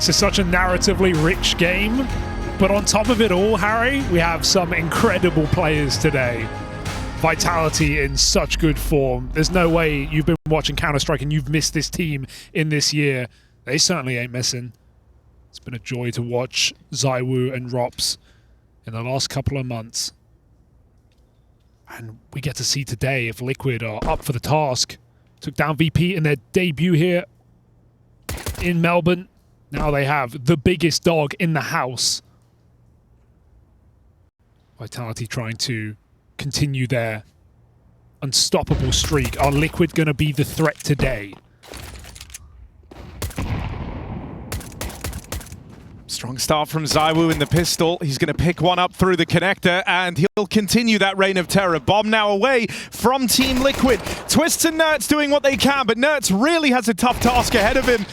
This is such a narratively rich game, but on top of it all, Harry, we have some incredible players today. Vitality in such good form. There's no way you've been watching Counter-Strike and you've missed this team in this year. They certainly ain't missing. It's been a joy to watch ZywOo and Rops in the last couple of months. And we get to see today if Liquid are up for the task. Took down VP in their debut here in Melbourne. Now they have the biggest dog in the house. Vitality trying to continue their unstoppable streak. Are Liquid going to be the threat today? Strong start from ZywOo in the pistol. He's going to pick one up through the connector, and he'll continue that reign of terror. Bomb now away from Team Liquid. Twists and Nerds doing what they can, but Nerds really has a tough task ahead of him.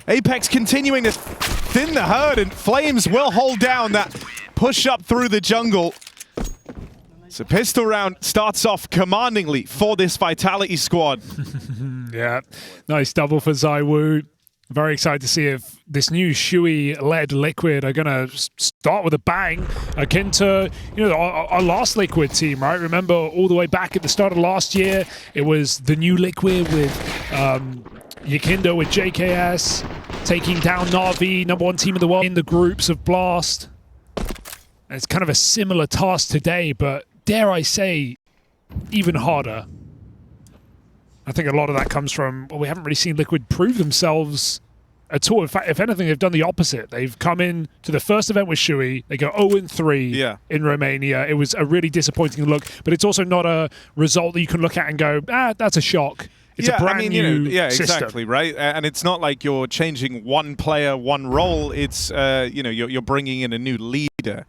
Apex continuing to thin the herd, and Flames will hold down that push up through the jungle. So pistol round starts off commandingly for this Vitality squad. Yeah, nice double for ZywOo. Very excited to see if this new Shui-led Liquid are going to start with a bang, akin to our last Liquid team, right? Remember all the way back at the start of last year, it was the new Liquid with Yakindo with JKS, taking down Na'Vi, #1 team in the world in the groups of Blast. And it's kind of a similar task today, but dare I say, even harder. I think a lot of that comes from, well, we haven't really seen Liquid prove themselves at all. In fact, if anything, they've done the opposite. They've come in to the first event with Shui. They go 0-3 in Romania. It was a really disappointing look, but it's also not a result that you can look at and go, that's a shock. It's a brand new system. Exactly, right? And it's not like you're changing one player, one role. It's, you're bringing in a new leader.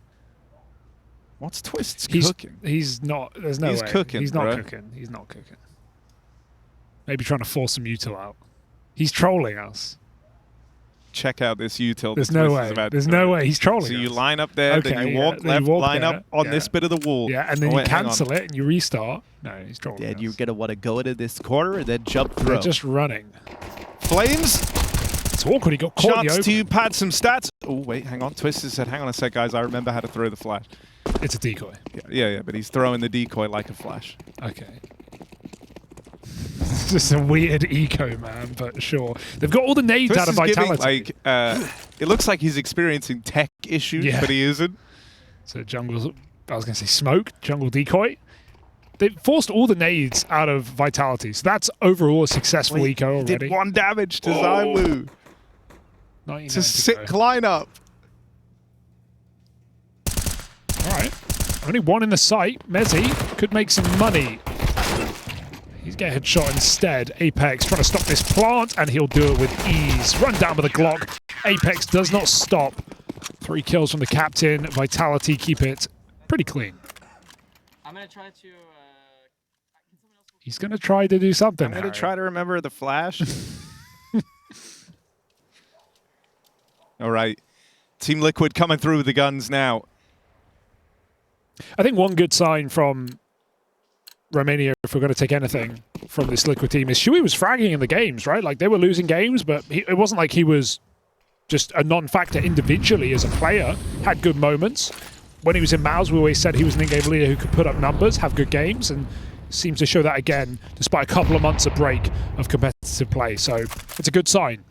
What's Twist's cooking? He's not, there's no way. He's cooking, He's not cooking. He's not cooking. Maybe trying to force some util out. He's trolling us. Check out this util. There's no way. There's no way. He's trolling us. So you line up there, then you walk left, line up on this bit of the wall. Yeah, and then you cancel it and you restart. No, he's trolling us. Yeah, you're going to want to go into this corner and then jump through. They're just running. Flames. It's awkward. He got caught in the open. Chance to pad some stats. Oh, wait, hang on. Twist has said, hang on a sec, guys. I remember how to throw the flash. It's a decoy. Yeah, but he's throwing the decoy like a flash. Okay. It's just a weird eco, man, but sure. They've got all the nades Twist out of Vitality. Giving, it looks like he's experiencing tech issues, but he isn't. So jungle, I was going to say smoke, jungle decoy. They've forced all the nades out of Vitality, so that's overall a successful eco already. Did 1 damage to ZywOo. It's a sick lineup. All right. Only 1 in the sight. Mezzi could make some money. He's getting headshot instead. Apex trying to stop this plant, and he'll do it with ease. Run down with a Glock. Apex does not stop. 3 kills from the captain. Vitality keep it pretty clean. I'm going to try to... He's going to try to do something. I'm going to try to remember the flash. All right. Team Liquid coming through with the guns now. I think one good sign from Romania, if we're going to take anything from this Liquid team, is Shui was fragging in the games, right? Like, they were losing games, but it wasn't like he was just a non-factor individually as a player. Had good moments. When he was in MOUZ, we always said he was an in-game leader who could put up numbers, have good games, and seems to show that again, despite a couple of months of break of competitive play. So it's a good sign.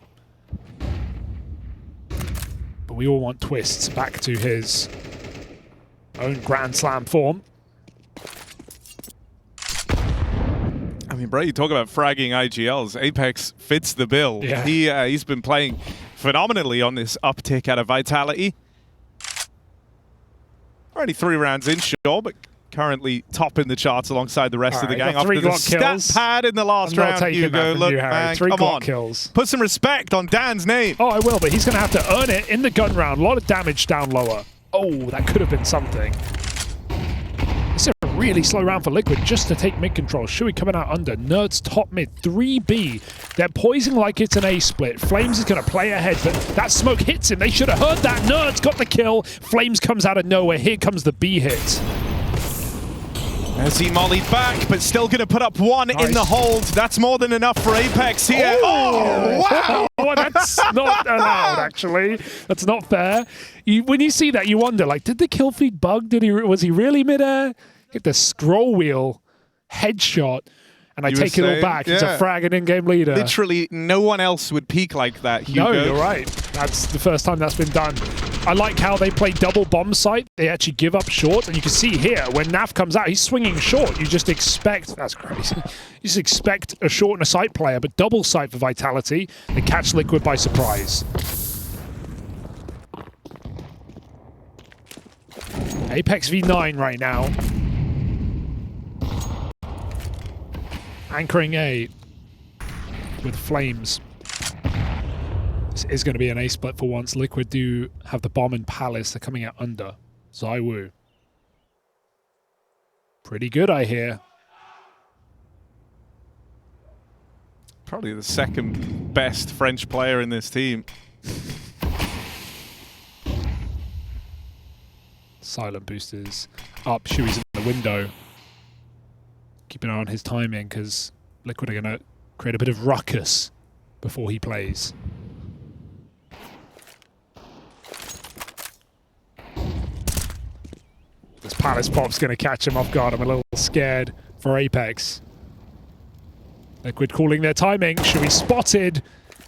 But we all want Twists back to his own Grand Slam form. I mean, bro, you talk about fragging IGLs. Apex fits the bill. Yeah. He's been playing phenomenally on this uptick out of Vitality. Already 3 rounds in, sure, but currently top in the charts alongside the rest of the gang. After the stat pad in the last round, you go, look, man, come on. Kills. Put some respect on Dan's name. Oh, I will, but he's going to have to earn it in the gun round. A lot of damage down lower. Oh, that could have been something. It's a really slow round for Liquid just to take mid control. Shui coming out under. Nerds top mid. 3B. They're poising like it's an A split. Flames is going to play ahead, but that smoke hits him. They should have heard that. Nerds got the kill. Flames comes out of nowhere. Here comes the B hit. As he mollied back, but still going to put up 1 in the hold. That's more than enough for Apex here. Oh, wow! Oh, that That's not allowed, actually. That's not fair. When you see that, you wonder, like, did the kill feed bug? Was he really midair? Get the scroll wheel headshot, and I take it all back. It's a frag and in-game leader. Literally, no one else would peek like that, Hugo. No, you're right. That's the first time that's been done. I like how they play double bomb site. They actually give up short, and you can see here, when Naf comes out, he's swinging short. You just expect, that's crazy. You just expect a short and a site player, but double site for Vitality. They catch Liquid by surprise. Apex v9 right now. Anchoring A with Flames. This is going to be an A split for once. Liquid do have the bomb and Palace. They're coming out under. ZywOo. Pretty good, I hear. Probably the second best French player in this team. Silent boosters up. Shui's in the window. Keep an eye on his timing, because Liquid are going to create a bit of ruckus before he plays. This Palace pop's going to catch him off guard. I'm a little scared for Apex. Liquid calling their timing. Shui spotted.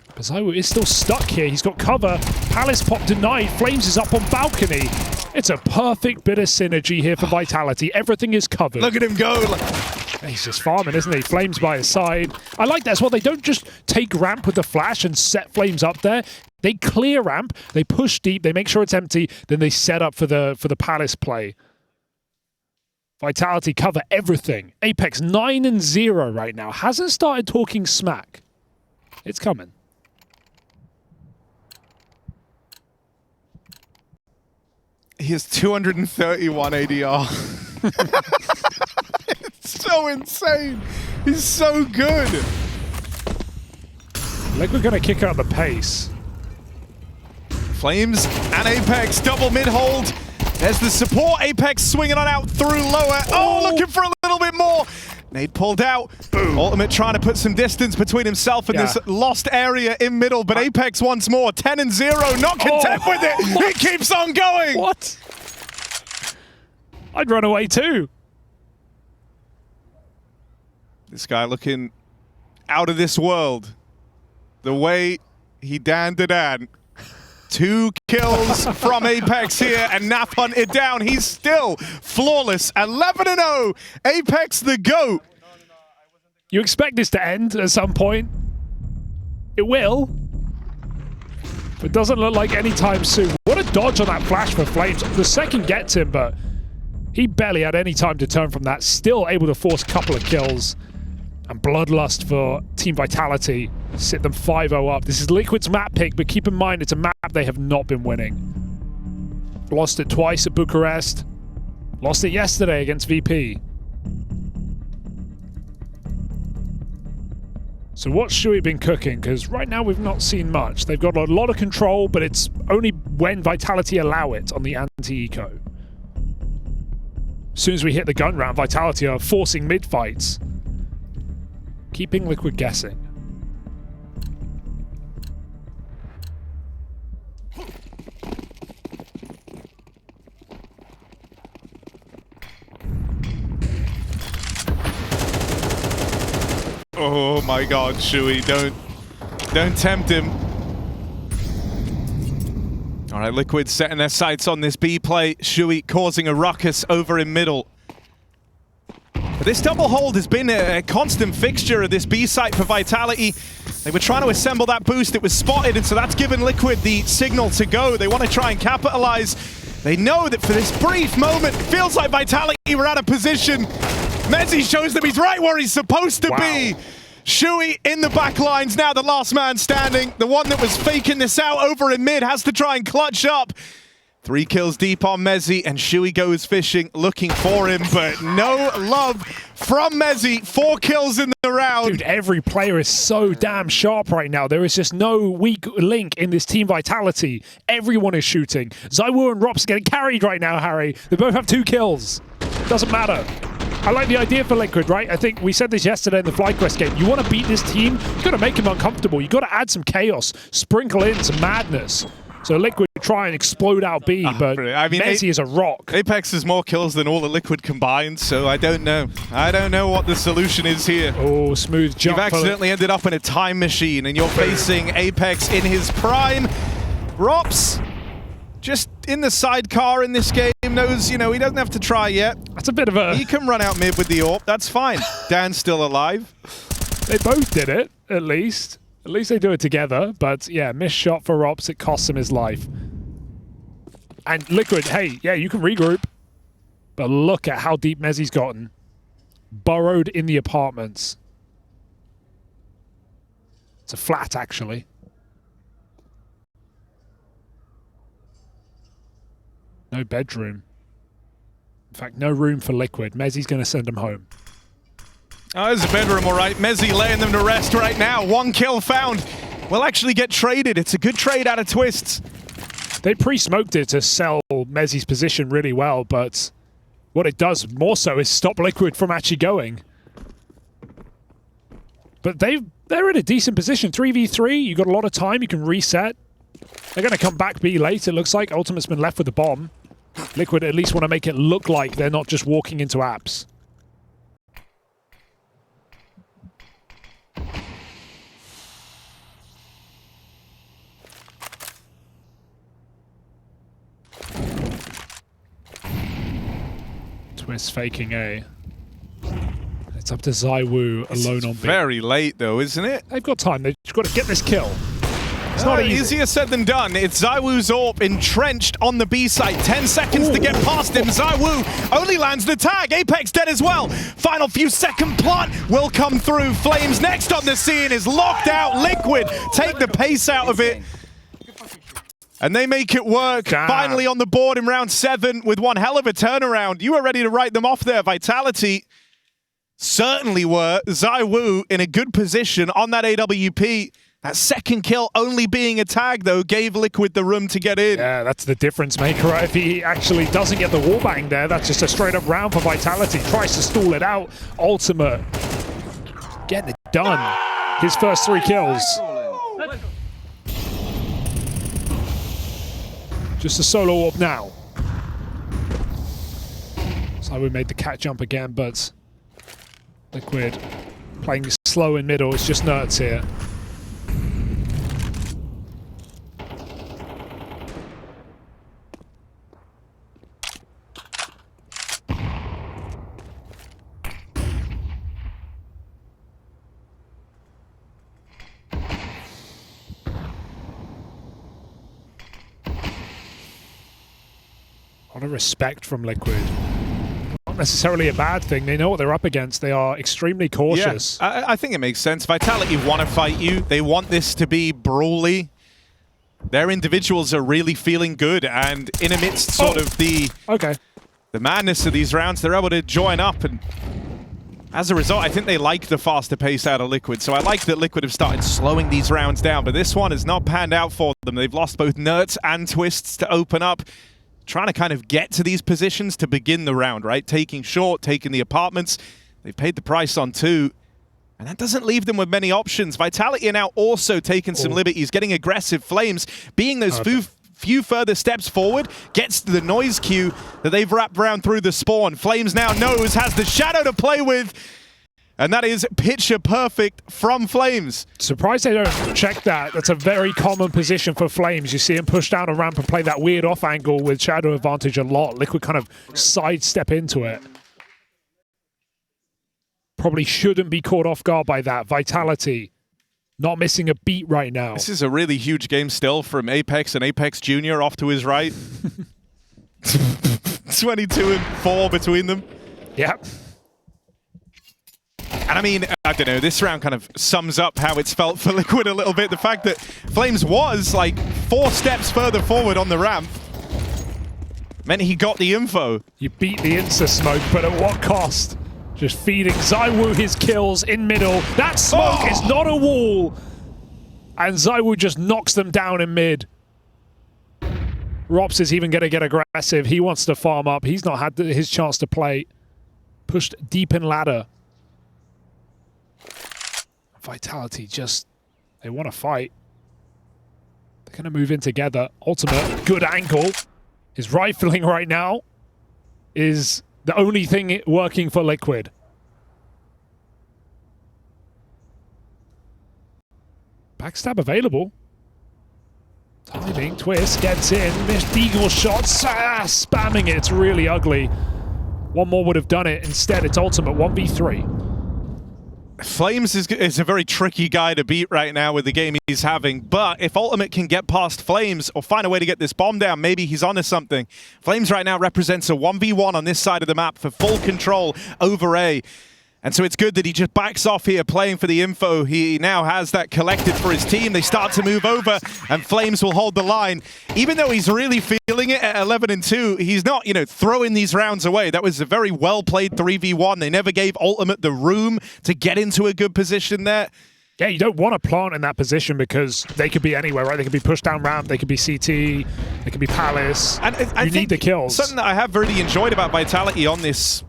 But ZywOo is still stuck here. He's got cover. Palace pop denied. Flames is up on balcony. It's a perfect bit of synergy here for Vitality. Everything is covered. Look at him go. He's just farming, isn't he? Flames by his side. I like that as well. They don't just take ramp with the flash and set Flames up there. They clear ramp. They push deep. They make sure it's empty. Then they set up for the Palace play. Vitality cover everything. Apex 9-0 right now. Hasn't started talking smack. It's coming. He has 231 ADR. It's so insane. He's so good. Like we're going to kick out the pace. Flames and Apex double mid hold. There's the support. Apex swinging on out through lower. Oh, looking for a little bit more. Nade pulled out. Boom. Ultimate trying to put some distance between himself and this lost area in middle, but Apex once more, 10-0, not content with it. What? He keeps on going. What? I'd run away too. This guy looking out of this world. The way he dan. 2 kills from Apex here, and Naf hunted down. He's still flawless. 11-0. Apex the GOAT. You expect this to end at some point. It will. But it doesn't look like any time soon. What a dodge on that flash for Flames. The second gets him, but he barely had any time to turn from that. Still able to force a couple of kills. And Bloodlust for Team Vitality. Sit them 5-0 up. This is Liquid's map pick, but keep in mind it's a map they have not been winning. Lost it twice at Bucharest. Lost it yesterday against VP. So what's Shui been cooking? Because right now we've not seen much. They've got a lot of control, but it's only when Vitality allow it on the anti-eco. As soon as we hit the gun round, Vitality are forcing mid-fights. Keeping Liquid guessing. Oh my God, Shui, don't tempt him. All right, Liquid setting their sights on this B play. Shui causing a ruckus over in middle. But this double hold has been a constant fixture of this B site for Vitality. They were trying to assemble that boost. It was spotted, and so that's given Liquid the signal to go. They want to try and capitalize. They know that for this brief moment, it feels like Vitality were out of position. Mezzi shows them he's right where he's supposed to be. Shui in the back lines now, the last man standing. The one that was faking this out over in mid has to try and clutch up. 3 kills deep on Mezzi, and Shui goes fishing, looking for him, but no love from Mezzi. 4 kills in the round. Dude, every player is so damn sharp right now. There is just no weak link in this Team Vitality. Everyone is shooting. ZywOo and Rops are getting carried right now, Harry. They both have 2 kills. Doesn't matter. I like the idea for Liquid, right? I think we said this yesterday in the FlyQuest game. You want to beat this team, you got to make him uncomfortable. You got to add some chaos, sprinkle in some madness. So Liquid try and explode out B, but I mean, Messi is a rock. Apex has more kills than all the Liquid combined, so I don't know. I don't know what the solution is here. Oh, smooth jump. You've accidentally ended up in a time machine, and you're facing Apex in his prime. Rops, just in the sidecar in this game, knows, you know, he doesn't have to try yet. That's a bit of a... He can run out mid with the AWP, that's fine. Dan's still alive. They both did it, at least. At least they do it together, but yeah, missed shot for Rops, it costs him his life. And Liquid, hey, yeah, you can regroup, but look at how deep Mezzi's gotten. Burrowed in the apartments. It's a flat, actually. No bedroom. In fact, no room for Liquid. Mezzi's going to send him home. Oh, there's a bedroom, all right. Mezzi laying them to rest right now. 1 kill found. Will actually get traded. It's a good trade out of Twists. They pre-smoked it to sell Mezzi's position really well, but what it does more so is stop Liquid from actually going. But they're in a decent position. 3v3, you got a lot of time, you can reset. They're going to come back B late, it looks like. Ultimate's been left with the bomb. Liquid at least want to make it look like they're not just walking into apps. Twist faking A. It's up to ZywOo alone on B. Very late though, isn't it? They've got time. They've just got to get this kill. It's not easy. Easier said than done. It's ZywOo's AWP entrenched on the B site. 10 seconds to get past him. ZywOo only lands the tag. Apex dead as well. Final few second plot will come through. Flames next on the scene is locked out. Liquid take the pace out of it. And they make it work. Damn. Finally on the board in round 7 with one hell of a turnaround. You were ready to write them off there. Vitality certainly were. ZywOo in a good position on that AWP. That second kill only being a tag, though, gave Liquid the room to get in. Yeah, that's the difference maker. If he actually doesn't get the wallbang there, that's just a straight-up round for Vitality. Tries to stall it out. Ultimate getting it done. His first 3 kills. Just a solo up now. So we made the cat jump again, but Liquid playing slow in middle. It's just Nerds here. A lot of respect from Liquid. Not necessarily a bad thing. They know what they're up against. They are extremely cautious. Yeah, I think it makes sense. Vitality want to fight you. They want this to be brawly. Their individuals are really feeling good, and in amidst sort of the madness of these rounds, they're able to join up, and as a result, I think they like the faster pace out of Liquid. So I like that Liquid have started slowing these rounds down, but this one has not panned out for them. They've lost both Nerds and Twists to open up. Trying to kind of get to these positions to begin the round, right? Taking short, taking the apartments. They've paid the price on 2. And that doesn't leave them with many options. Vitality are now also taking some liberties, getting aggressive. Flames being those few further steps forward, gets to the noise queue that they've wrapped around through the spawn. Flames now knows, has the shadow to play with. And that is picture perfect from Flames. Surprised they don't check that. That's a very common position for Flames. You see him push down a ramp and play that weird off angle with shadow advantage a lot. Liquid kind of sidestep into it. Probably shouldn't be caught off guard by that. Vitality not missing a beat right now. This is a really huge game still from Apex and Apex Junior off to his right. 22 and 4 between them. Yep. And I mean, I don't know, this round kind of sums up how it's felt for Liquid a little bit. The fact that Flames was like 4 steps further forward on the ramp meant he got the info. You beat the insta-smoke, but at what cost? Just feeding ZywOo his kills in middle. That smoke is not a wall. And ZywOo just knocks them down in mid. Rops is even going to get aggressive. He wants to farm up. He's not had his chance to play. pushed deep in ladder. Vitality just, they want to fight. They're going to move in together. Ultimate, good angle. His rifling right now is the only thing working for Liquid. Backstab available. Timing, twist, gets in, missed eagle shots, spamming it, it's really ugly. One more would have done it, instead it's ultimate 1v3. Flames is a very tricky guy to beat right now with the game he's having, but if Ultimate can get past Flames or find a way to get this bomb down, maybe he's onto something. Flames right now represents a 1v1 on this side of the map for full control over A. And so it's good that he just backs off here, playing for the info. He now has that collected for his team. They start to move over, and Flames will hold the line. Even though he's really feeling it at 11-2, he's not, you know, throwing these rounds away. That was a very well-played 3v1. They never gave Ultimate the room to get into a good position there. Yeah, you don't want to plant in that position because they could be anywhere, right? They could be pushed down ramp, they could be CT, they could be Palace. And you need the kills. Something that I have really enjoyed about Vitality on this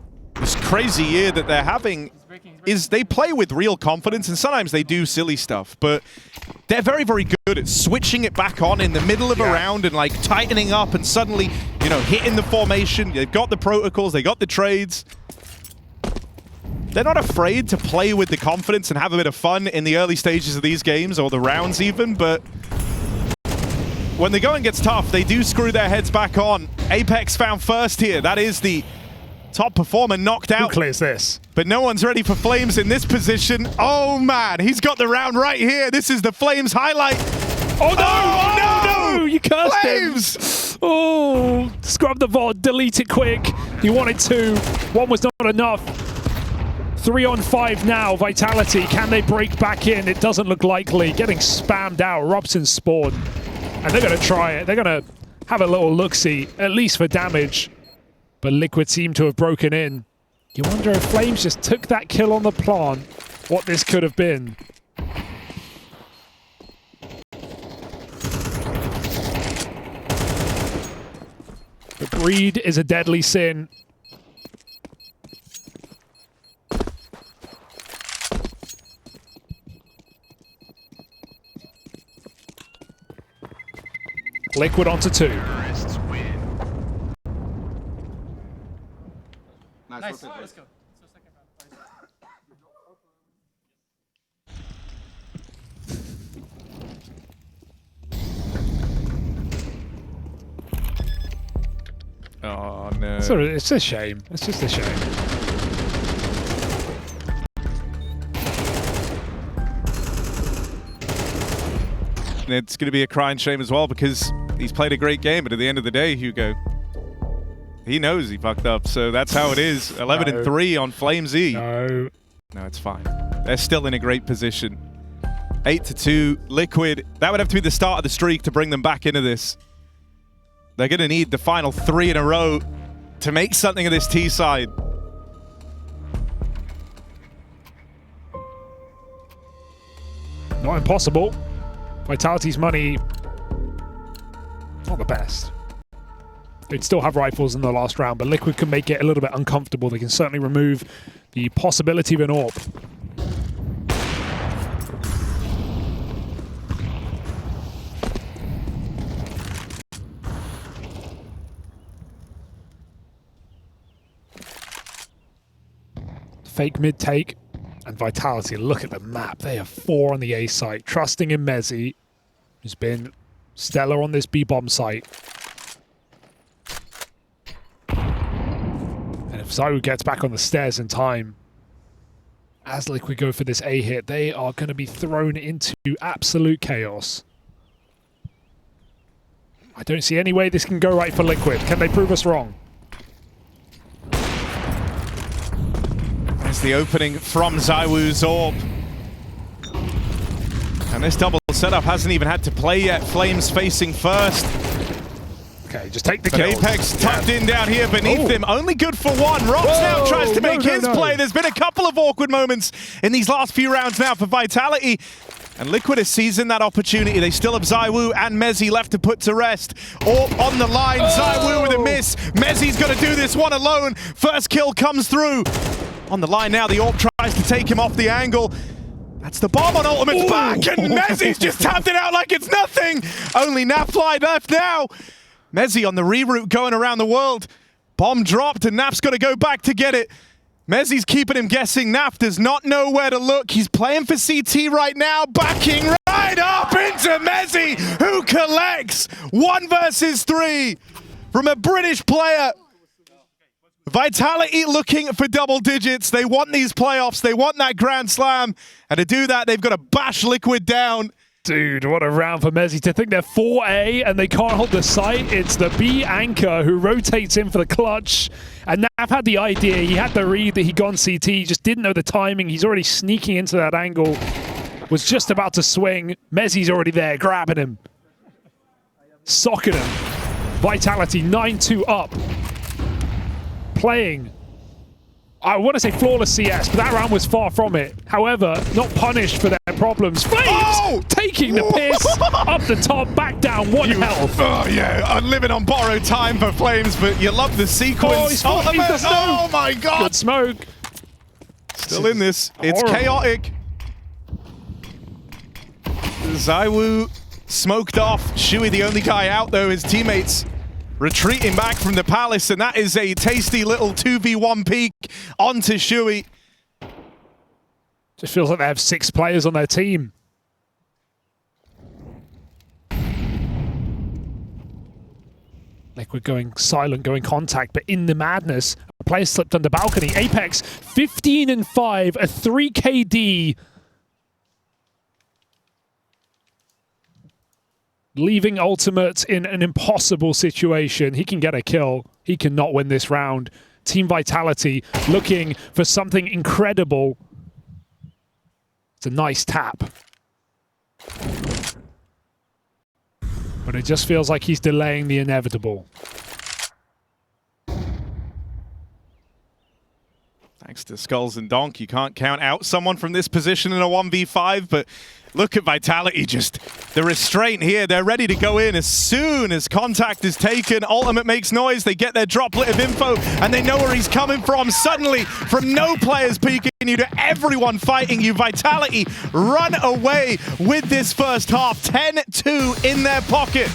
crazy year that they're having is they play with real confidence, and sometimes they do silly stuff, but they're very, very good at switching it back on in the middle of a round and like tightening up and suddenly, you know, hitting the formation. They've got the protocols, they got the trades. They're not afraid to play with the confidence and have a bit of fun in the early stages of these games, or the rounds even, but when the going gets tough, they do screw their heads back on. Apex found first here. That is the top performer knocked out. Who clears this? But no one's ready for Flames in this position. Oh man, he's got the round right here. This is the Flames highlight. Oh no! Oh no! You cursed Flames! him! Oh, scrub the VOD, delete it quick. He wanted two. One was not enough. 3-on-5 now, Vitality. Can they break back in? It doesn't look likely. Getting spammed out. Robson spawn. And they're going to try it. They're going to have a little look-see, at least for damage. But Liquid seem to have broken in. You wonder if Flames just took that kill on the plant, what this could have been. But greed is a deadly sin. Liquid onto 2. Nice. Let's go. Oh no. So it's a shame. It's just a shame. And it's going to be a crying shame as well because he's played a great game, but at the end of the day, Hugo, he knows he fucked up, so that's how it is. 11-3 on Flames E. No, it's fine. They're still in a great position. 8-2, Liquid. That would have to be the start of the streak to bring them back into this. They're going to need the final 3 in a row to make something of this T side. Not impossible. Vitality's money, not the best. They'd still have rifles in the last round, but Liquid can make it a little bit uncomfortable. They can certainly remove the possibility of an AWP. Fake mid take, and Vitality, look at the map. They have 4 on the A site, trusting in Mezzi, who's been stellar on this B-bomb site. And if Zayu gets back on the stairs in time, as Liquid go for this A hit, they are going to be thrown into absolute chaos. I don't see any way this can go right for Liquid. Can they prove us wrong? There's the opening from Zywoo's AWP. And this double setup hasn't even had to play yet. Flames facing first. Okay, just take the But kill. Apex tucked in down here beneath him. Only good for one. Rox now tries to make his play. There's been a couple of awkward moments in these last few rounds now for Vitality. And Liquid is seizing that opportunity. They still have ZywOo and Mezzi left to put to rest. Orb on the line, ZywOo with a miss. Mezzi's going to do this one alone. First kill comes through. On the line now, the Orb tries to take him off the angle. That's the bomb on Ultimate's back, and Mezzi's just tapped it out like it's nothing. Only Napfly left now. Mezzi on the reroute going around the world. Bomb dropped, and Nap's got to go back to get it. Mezzi's keeping him guessing. Nap does not know where to look. He's playing for CT right now, backing right up into Mezzi, who collects 1 versus 3 from a British player. Vitality looking for double digits. They want these playoffs. They want that Grand Slam. And to do that, they've got to bash Liquid down. Dude, what a round for Mezzi. To think they're 4A and they can't hold the site. It's the B anchor who rotates in for the clutch. And Nap had the idea. He had the read that he'd gone CT. He just didn't know the timing. He's already sneaking into that angle. Was just about to swing. Mezzi's already there, grabbing him. Socking him. Vitality 9-2 up. Playing, I want to say flawless CS, but that round was far from it. However, not punished for their problems. Flames taking the piss up the top, back down, 1 health. Oh yeah, I'm living on borrowed time for Flames, but you love the sequence. Oh my god! Good smoke. Still in this. It's chaotic. ZywOo smoked off. Shuey the only guy out though. His teammates retreating back from the Palace, and that is a tasty little 2v1 peek onto Shuey. Just feels like they have 6 players on their team. Liquid going silent, going contact, but in the madness, a player slipped on the balcony. Apex 15-5, a 3 KD. Leaving Ultimate in an impossible situation. He can get a kill. He cannot win this round. Team Vitality looking for something incredible. It's a nice tap. But it just feels like he's delaying the inevitable. Thanks to Skulls and Donk, you can't count out someone from this position in a 1v5, but look at Vitality, just the restraint here. They're ready to go in as soon as contact is taken. Ultimate makes noise, they get their droplet of info, and they know where he's coming from. Suddenly, from no players peeking you to everyone fighting you, Vitality run away with this first half. 10-2 in their pocket.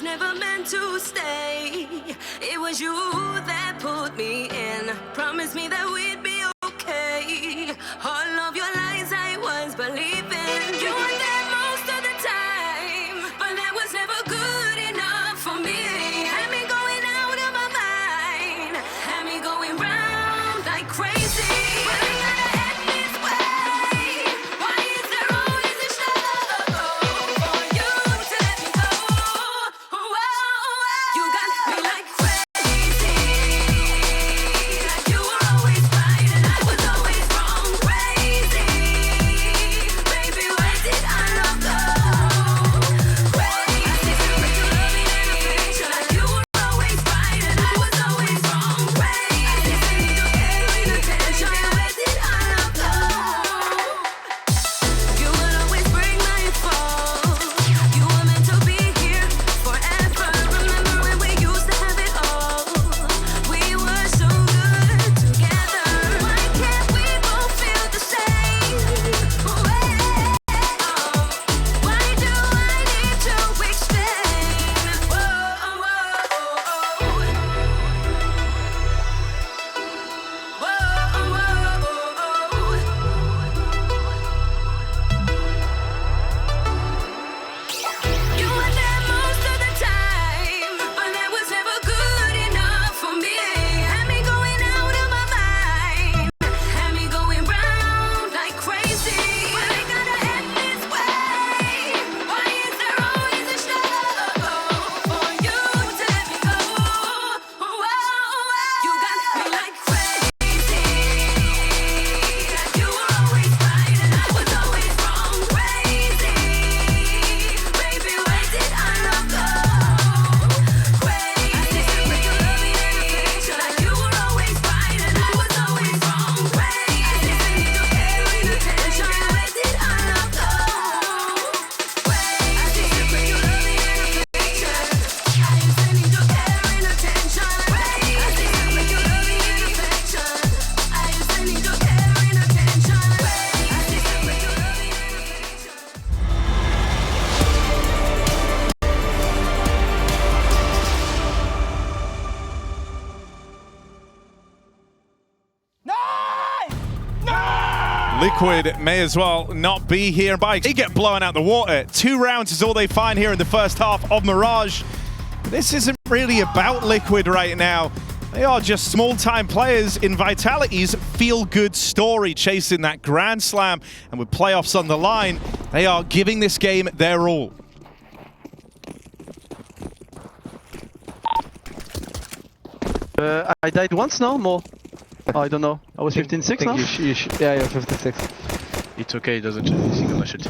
Never meant to stay. It was you that put me in. Promised me that we'd be okay. All of your lies I was believing. You were there most of the time, but that was never good enough for me. Had me going out of my mind, had me going round like crazy. But I gotta end this way. Why is there always a struggle for you to let me go? You got me like crazy, like you were always mine. Liquid may as well not be here. They get blown out the water. 2 rounds is all they find here in the first half of Mirage. This isn't really about Liquid right now. They are just small-time players in Vitality's feel-good story, chasing that Grand Slam. And with playoffs on the line, they are giving this game their all. I died once now, more. Oh, I don't know. I was 15-6 now? Yeah, you're 56. It's okay, it doesn't change anything on my shit.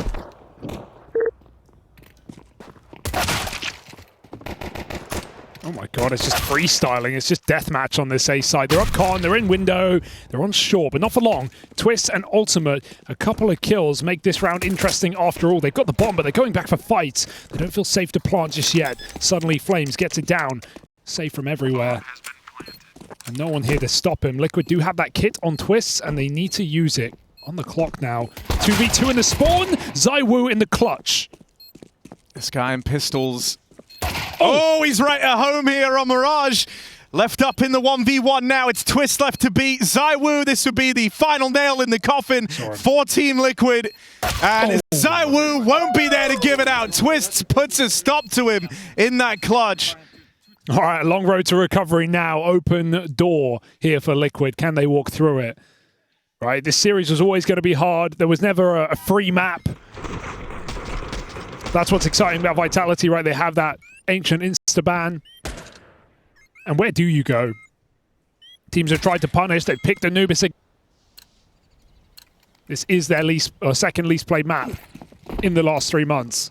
Oh my god, it's just freestyling. It's just deathmatch on this A side. They're up con, they're in window, they're on short, but not for long. Twist and Ultimate, a couple of kills make this round interesting after all. They've got the bomb, but they're going back for fights. They don't feel safe to plant just yet. Suddenly Flames gets it down. Safe from everywhere. And no one here to stop him. Liquid do have that kit on Twists, and they need to use it. On the clock now. 2v2 in the spawn. ZywOo in the clutch. This guy in pistols. Oh, he's right at home here on Mirage. Left up in the 1v1 now. It's Twist left to beat ZywOo. This would be the final nail in the coffin for Team Liquid. And ZywOo won't be there to give it out. Twist puts a stop to him in that clutch. All right, long road to recovery now. Open door here for Liquid. Can they walk through it? Right, this series was always going to be hard. There was never a free map. That's what's exciting about Vitality, right? They have that ancient insta-ban. And where do you go? Teams have tried to punish. They've picked Anubis. This is their second least played map in the last 3 months.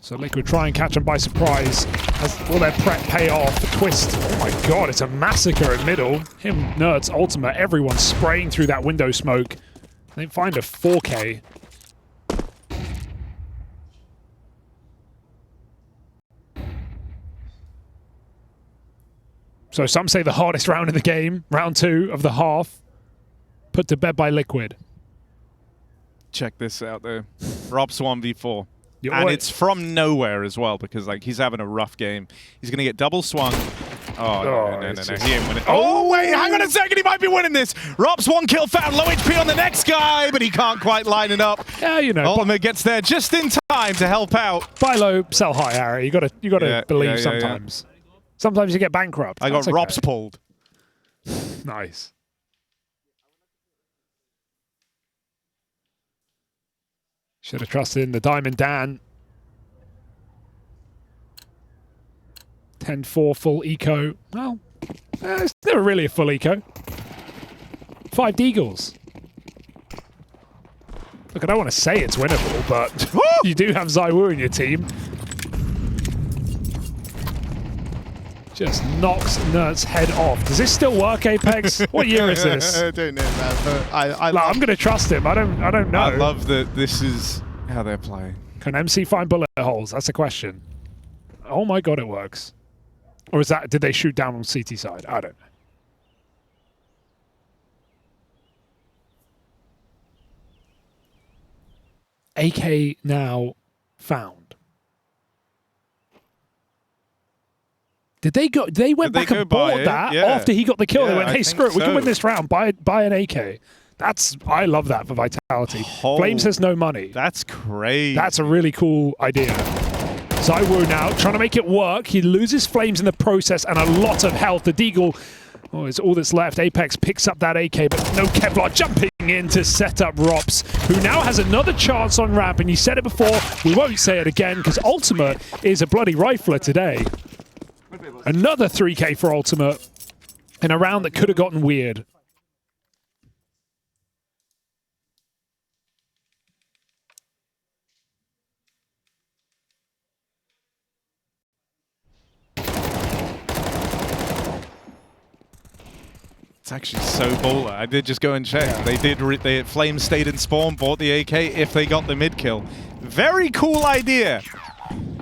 So Liquid try and catch them by surprise. Will their prep pay off? The Twist. Oh my god, it's a massacre in middle. Him, Nerds, Ultimate, everyone spraying through that window smoke. They find a 4K. So some say the hardest round in the game, round 2 of the half, put to bed by Liquid. Check this out though. Rob's 1v4. And it's from nowhere as well, because like he's having a rough game. He's going to get double swung. Oh, no. He ain't winning. Oh, wait, hang on a second. He might be winning this. Rob's 1 kill found. Low HP on the next guy, but he can't quite line it up. Yeah, you know. Ultimate gets there just in time to help out. Buy low, sell high, Harry. You got to believe sometimes. Sometimes you get bankrupt. I got Rob's pulled. Nice. Should have trusted in the Diamond Dan. 10-4 full eco. Well, it's never really a full eco. 5 Deagles. Look, I don't want to say it's winnable, but you do have ZywOo in your team. Just knocks Nert's head off. Does this still work, Apex? What year is this? I don't know, man. But I'm going to trust him. I don't know. I love that this is how they're playing. Can MC find bullet holes? That's a question. Oh my god, it works. Or is that, did they shoot down on CT side? I don't know. AK now found. Did they go? They went back and bought that after he got the kill. They went, "Hey, screw it, we can win this round. Buy an AK." I love that for Vitality. Flames has no money. That's crazy. That's a really cool idea. ZywOo now trying to make it work. He loses Flames in the process and a lot of health. The Deagle, it's all that's left. Apex picks up that AK, but no Kevlar jumping in to set up Rops, who now has another chance on ramp. And you said it before, we won't say it again, because Ultimate is a bloody rifler today. Another 3K for Ultimate in a round that could have gotten weird. It's actually so baller. I did just go and check. Yeah. They Flames stayed in spawn, bought the AK if they got the mid kill. Very cool idea.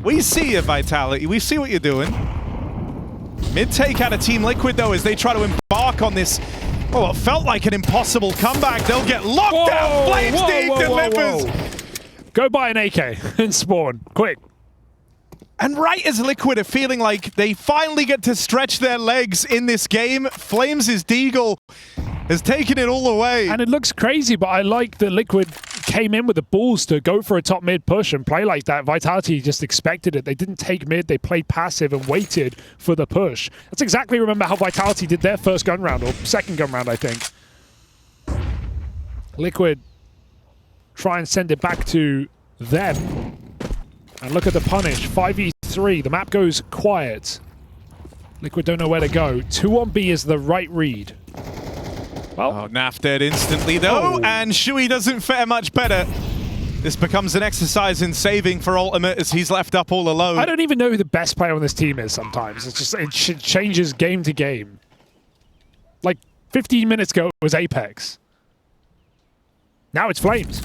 We see you, Vitality. We see what you're doing. Mid take out of Team Liquid, though, as they try to embark on this, it felt like an impossible comeback. They'll get locked down. Flames Deep delivers. Go buy an AK and spawn, quick. And right as Liquid are feeling like they finally get to stretch their legs in this game, Flames' Deagle has taken it all away. And it looks crazy, but I like that Liquid came in with the balls to go for a top mid push and play like that. Vitality just expected it. They didn't take mid, they played passive and waited for the push. That's exactly, remember how Vitality did their first gun round, or second gun round, I think. Liquid try and send it back to them. And look at the punish, 5v3, the map goes quiet. Liquid don't know where to go. 2 on B is the right read. Well, Naf dead instantly though, and Shui doesn't fare much better. This becomes an exercise in saving for Ultimate as he's left up all alone. I don't even know who the best player on this team is sometimes. It's just, it changes game to game. Like 15 minutes ago it was Apex. Now it's Flames.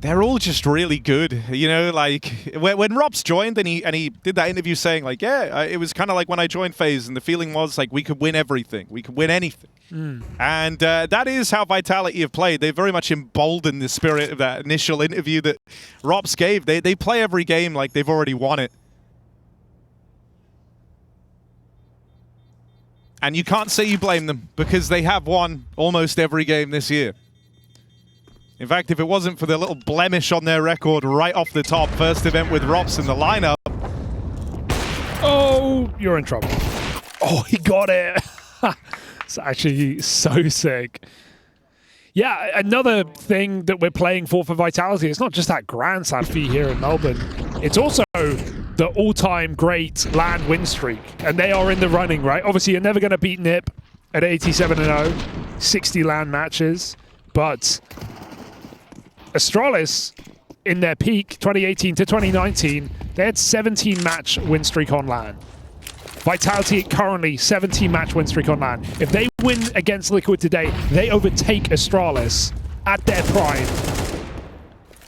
They're all just really good, you know. Like when Robs joined, and he did that interview saying like, yeah, it was kind of like when I joined FaZe, and the feeling was like we could win everything, we could win anything, and that is how Vitality have played. They very much emboldened the spirit of that initial interview that Robs gave. They play every game like they've already won it, and you can't say you blame them because they have won almost every game this year. In fact, if it wasn't for the little blemish on their record right off the top, first event with Rops in the lineup. Oh, you're in trouble. Oh, he got it. It's actually so sick. Yeah, another thing that we're playing for Vitality, it's not just that Grand Slam fee here in Melbourne. It's also the all-time great LAN win streak. And they are in the running, right? Obviously, you're never going to beat NIP at 87-0, 60 LAN matches. But Astralis, in their peak, 2018 to 2019, they had 17-match win streak on LAN. Vitality currently 17-match win streak on LAN. If they win against Liquid today, they overtake Astralis at their prime.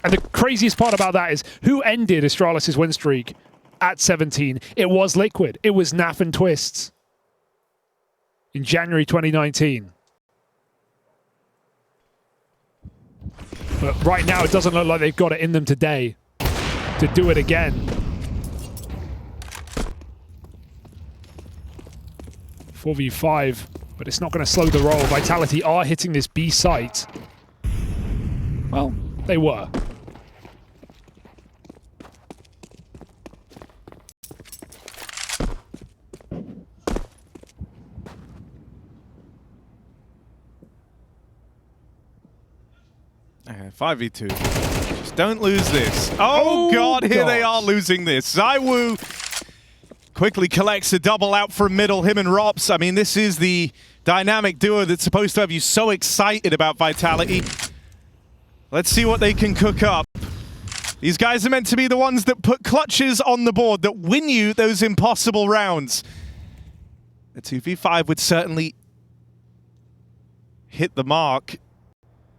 And the craziest part about that is who ended Astralis' win streak at 17? It was Liquid. It was Naf and Twists in January 2019. But right now, it doesn't look like they've got it in them today to do it again. Four v 5, but it's not going to slow the roll. Vitality are hitting this B site. Well, they were. Okay, 5v2. Just don't lose this. Oh God, here they are losing this. ZywOo quickly collects a double out from middle, him and Rops. I mean, this is the dynamic duo that's supposed to have you so excited about Vitality. Let's see what they can cook up. These guys are meant to be the ones that put clutches on the board, that win you those impossible rounds. The 2v5 would certainly hit the mark.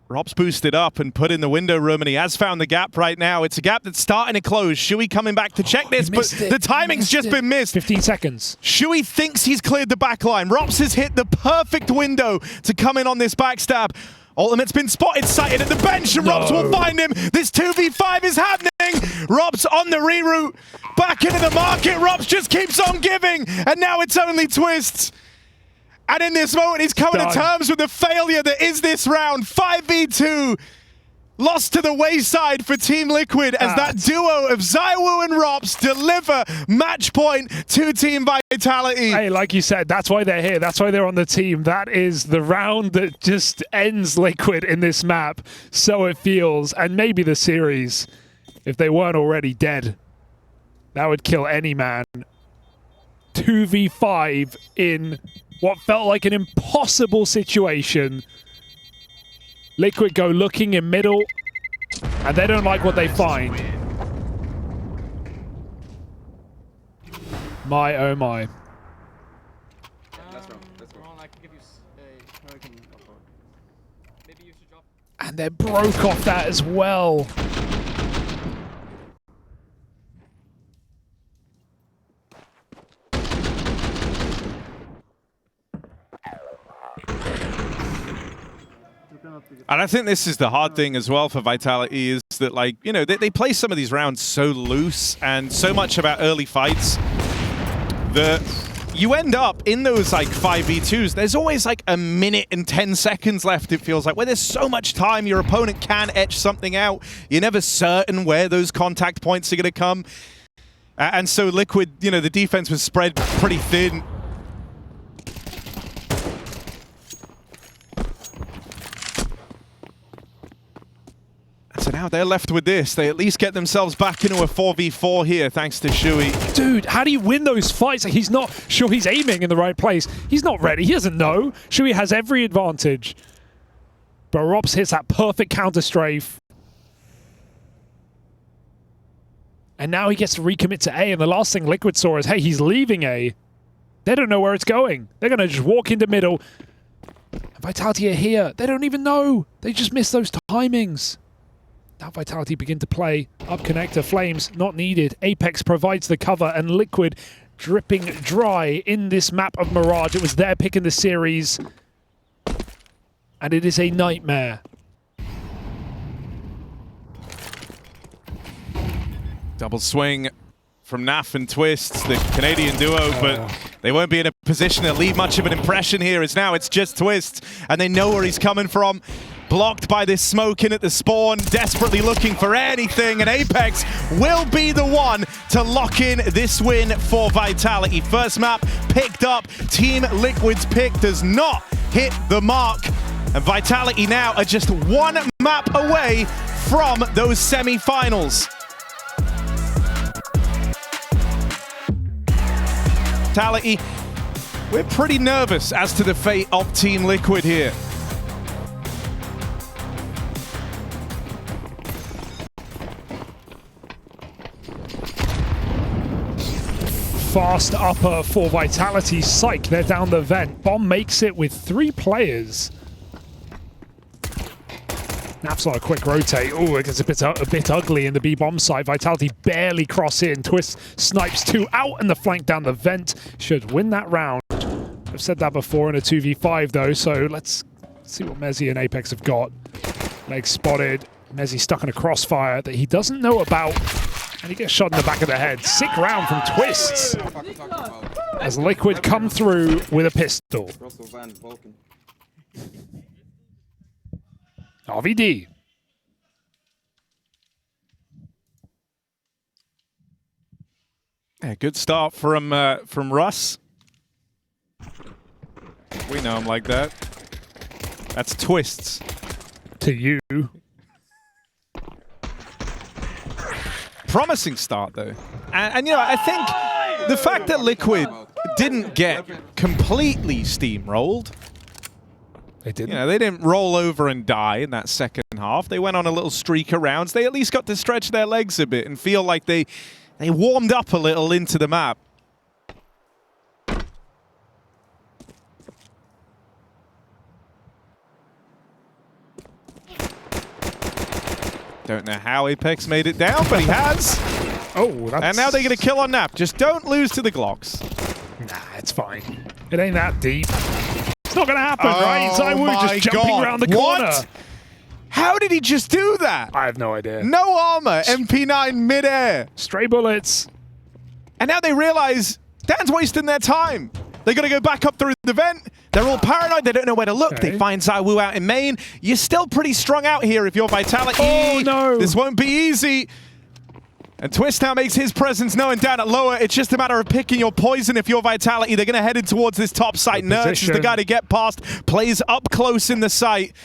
Rob's boosted up and put in the window room, and he has found the gap right now. It's a gap that's starting to close. Shui coming back to check this, but the timing's just been missed. 15 seconds. Shui thinks he's cleared the back line. Robs has hit the perfect window to come in on this backstab. Ultimate's been spotted, sighted at the bench, and Robs will find him. This 2v5 is happening. Robs on the reroute, back into the market. Robs just keeps on giving, and now it's only Twists. And in this moment, he's coming to terms with the failure that is this round. 5v2, lost to the wayside for Team Liquid as that duo of ZywOo and Rops deliver match point to Team Vitality. Hey, like you said, that's why they're here. That's why they're on the team. That is the round that just ends Liquid in this map. So it feels, and maybe the series, if they weren't already dead. That would kill any man. 2v5 in what felt like an impossible situation. Liquid go looking in middle, and they don't like what they find. My, oh my. And they broke off that as well. And I think this is the hard thing as well for Vitality, is that, like, you know, they play some of these rounds so loose and so much about early fights that you end up in those like 5v2s, there's always like a minute and 10 seconds left, it feels like, where there's so much time, your opponent can etch something out. You're never certain where those contact points are going to come. And so Liquid, you know, the defense was spread pretty thin. So now they're left with this. They at least get themselves back into a 4v4 here, thanks to Shui. Dude, how do you win those fights? He's not sure he's aiming in the right place. He's not ready. He doesn't know. Shui has every advantage. But Rops hits that perfect counter strafe. And now he gets to recommit to A. And the last thing Liquid saw is, hey, he's leaving A. They don't know where it's going. They're going to just walk into middle. And Vitality are here. They don't even know. They just miss those timings. Now Vitality begin to play. Up connector, Flames not needed. Apex provides the cover, and Liquid dripping dry in this map of Mirage. It was their pick in the series. And it is a nightmare. Double swing from Naf and Twists, the Canadian duo, but they won't be in a position to leave much of an impression here, as now it's just Twists, and they know where he's coming from. Blocked by this smoke in at the spawn, desperately looking for anything, and Apex will be the one to lock in this win for Vitality. First map picked up, Team Liquid's pick does not hit the mark, and Vitality now are just one map away from those semi-finals. Vitality, we're pretty nervous as to the fate of Team Liquid here. Fast upper for Vitality. Psych, they're down the vent. Bomb makes it with 3 players. Naf's on a quick rotate. Oh, it gets a bit ugly in the B-bomb side. Vitality barely cross in. Twist snipes 2 out and the flank down the vent. Should win that round. I've said that before in a 2v5 though, so let's see what Mezzy and Apex have got. Leg spotted. Mezzy stuck in a crossfire that he doesn't know about. And he gets shot in the back of the head. Sick round from Twists. As Liquid come through with a pistol. RVD. Yeah, good start from Russ. We know him like that. That's Twists. To you. Promising start though, and you know, I think the fact that Liquid didn't get completely steamrolled, They didn't. you know, they didn't roll over and die in that second half. They went on a little streak of rounds. They at least got to stretch their legs a bit and feel like they warmed up a little into the map. Don't know how Apex made it down, but he has. Oh, that's... And now they get a kill on Nap. Just don't lose to the Glocks. Nah, it's fine. It ain't that deep. It's not gonna happen, right? Zywoo just jumping around the corner. What? How did he just do that? I have no idea. No armor, MP9 midair. Stray bullets. And now they realize Dan's wasting their time. They got to go back up through the vent. They're all paranoid. They don't know where to look. Okay. They find Zywoo out in main. You're still pretty strung out here if you're Vitality. Oh, no. This won't be easy. And Twist now makes his presence known down at lower. It's just a matter of picking your poison if you're Vitality. They're going to head in towards this top site. Nurse is the guy to get past. Plays up close in the site.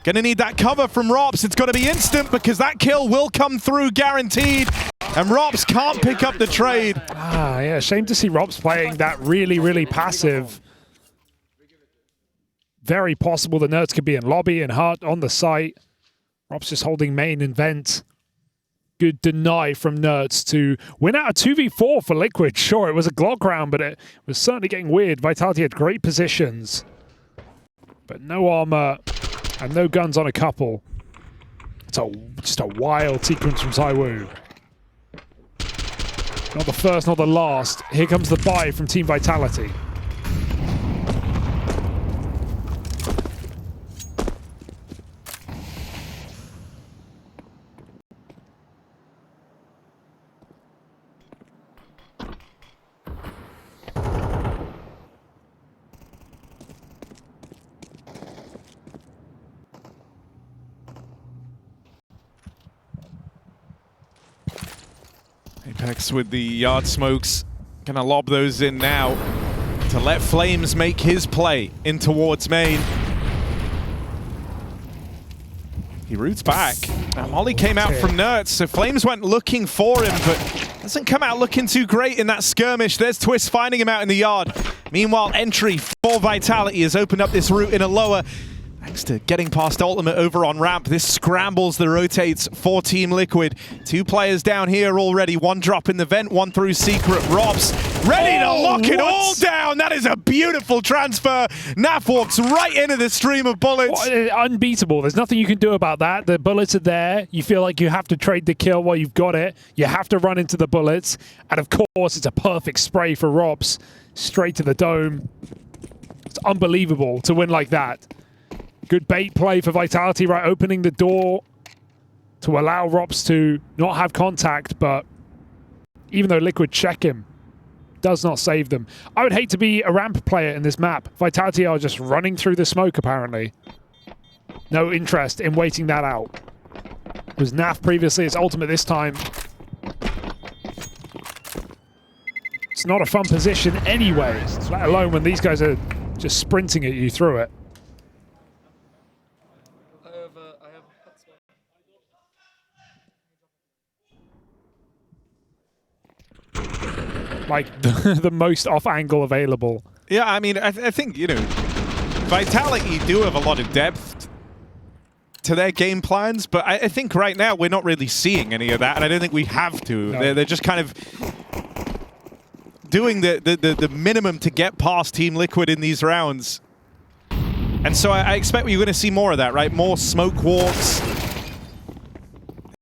Going to need that cover from Rops. It's got to be instant because that kill will come through guaranteed. And Rops can't pick up the trade. Ah, yeah. Shame to see Rops playing that really, really passive. Very possible the Nerds could be in lobby and Hart on the site. Rops just holding main and vent. Good deny from Nerds to win out a 2v4 for Liquid. Sure, it was a Glock round, but it was certainly getting weird. Vitality had great positions, but no armor and no guns on a couple. It's just a wild sequence from Zywoo. Not the first, not the last. Here comes the buy from Team Vitality. Apex with the yard smokes. Gonna lob those in now to let Flames make his play in towards main. He roots back. Molly came out from Nerds, so Flames went looking for him, but doesn't come out looking too great in that skirmish. There's Twist finding him out in the yard. Meanwhile, entry for Vitality has opened up this route in a lower. Thanks to getting past Ultimate over on ramp, this scrambles the rotates for Team Liquid. 2 players down here already. 1 drop in the vent, 1 through secret. Robs ready to lock it all down. That is a beautiful transfer. Naf walks right into the stream of bullets. Unbeatable. There's nothing you can do about that. The bullets are there. You feel like you have to trade the kill while you've got it. You have to run into the bullets. And of course, it's a perfect spray for Robs. Straight to the dome. It's unbelievable to win like that. Good bait play for Vitality, right? Opening the door to allow Robs to not have contact, but even though Liquid check him, does not save them. I would hate to be a ramp player in this map. Vitality are just running through the smoke, apparently. No interest in waiting that out. It was Naf previously, it's Ultimate this time. It's not a fun position anyway, let alone when these guys are just sprinting at you through it. Like the most off angle available. Yeah, I mean, I think, you know, Vitality do have a lot of depth to their game plans, but I think right now we're not really seeing any of that, and I don't think we have to. No. They're just kind of doing the minimum to get past Team Liquid in these rounds. And so I expect you're going to see more of that, right? More smoke walks.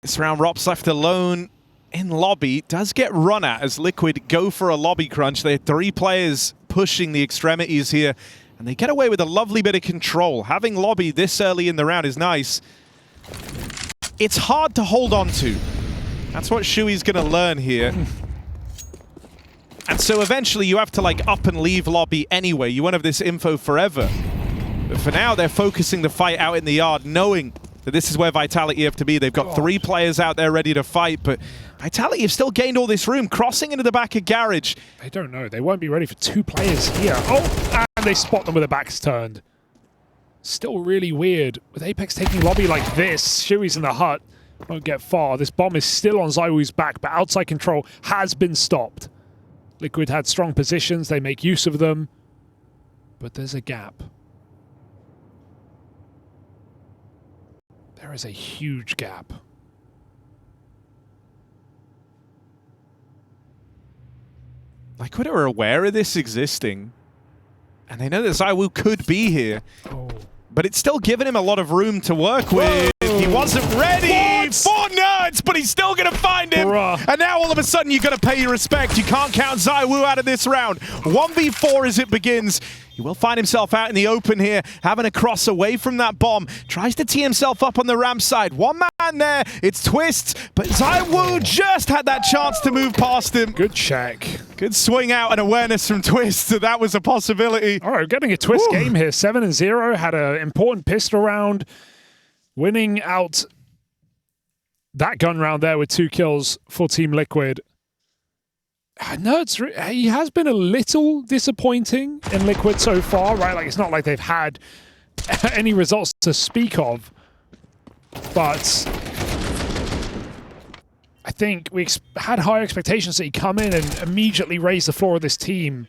This round, Rop's left alone in lobby. Does get run at as Liquid go for a lobby crunch. They had 3 players pushing the extremities here, and they get away with a lovely bit of control. Having lobby this early in the round is nice. It's hard to hold on to. That's what Shui's going to learn here. And so eventually you have to like up and leave lobby anyway. You won't have this info forever. But for now, they're focusing the fight out in the yard, knowing that this is where Vitality have to be. They've got 3 players out there ready to fight, but Vitality have still gained all this room, crossing into the back of Garage. They don't know. They won't be ready for 2 players here. Oh, and they spot them with their backs turned. Still really weird. With Apex taking lobby like this, Shui's in the hut. Won't get far. This bomb is still on ZywOo's back, but outside control has been stopped. Liquid had strong positions. They make use of them. But there's a gap. There is a huge gap. Liquid are aware of this existing, and they know that ZywOo could be here, but it's still giving him a lot of room to work with. He wasn't ready for Nerds, but he's still going to find him. And now all of a sudden you've got to pay your respect. You can't count ZywOo out of this round. 1v4 as it begins. He will find himself out in the open here, having a cross away from that bomb. Tries to tee himself up on the ramp side. 1 man there. It's Twist, but ZywOo just had that chance to move past him. Good check. Good swing out and awareness from Twist. So that was a possibility. All right, getting a Twist game here. 7-0. Had an important pistol round. Winning out that gun round there with 2 kills for Team Liquid. Nerds, he has been a little disappointing in Liquid so far, right? Like, it's not like they've had any results to speak of. But I think we had higher expectations that he'd come in and immediately raise the floor of this team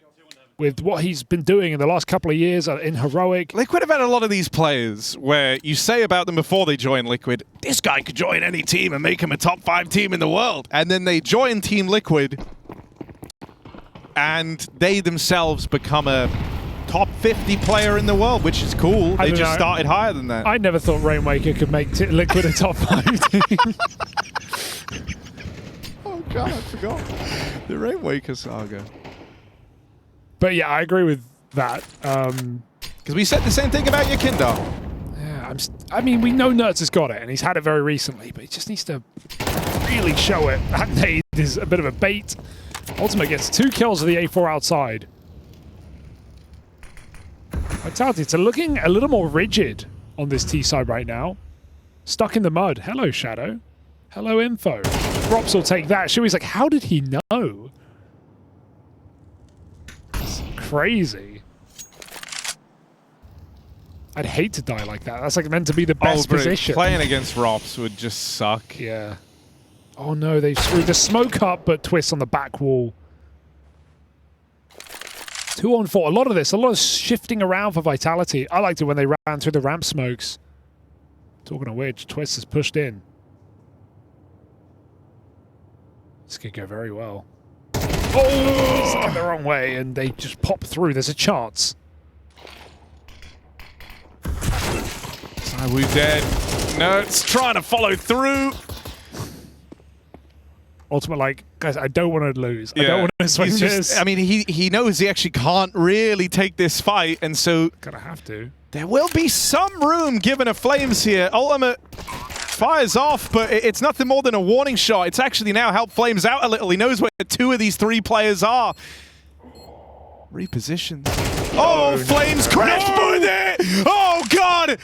with what he's been doing in the last couple of years in Heroic. Liquid have had a lot of these players where you say about them before they join Liquid, this guy could join any team and make him a top 5 team in the world. And then they join Team Liquid, and they themselves become a top 50 player in the world, which is cool. They just started higher than that. I never thought Rainmaker could make Liquid a top 5 team. Oh god, I forgot. The Rainmaker saga. But yeah, I agree with that. Because we said the same thing about Yakinder. Yeah, I mean, we know Nerds has got it, and he's had it very recently, but he just needs to really show it. That nade is a bit of a bait. Ultimate gets 2 kills of the A4 outside. Vitality, it's looking a little more rigid on this T side right now. Stuck in the mud. Hello, Shadow. Hello, Info. Rops will take that. Shui's like, how did he know? It's crazy. I'd hate to die like that. That's like meant to be the best position. Playing against Rops would just suck. Yeah. Oh no, they've screwed the smoke up, but Twist on the back wall. 2 on 4. A lot of shifting around for Vitality. I liked it when they ran through the ramp smokes. Talking of which, Twist has pushed in. This could go very well. Oh, it's looking the wrong way, and they just pop through. There's a chance. ZywOo dead. Nertz trying to follow through. Ultimate, like, guys, I don't want to lose. I don't want to swing this. I mean, he knows he actually can't really take this fight, and so Gonna have to. there will be some room given to Flames here. Ultimate fires off, but it's nothing more than a warning shot. It's actually now helped Flames out a little. He knows where 2 of these 3 players are. Repositions. Oh, Flames crashed with it! Oh, God!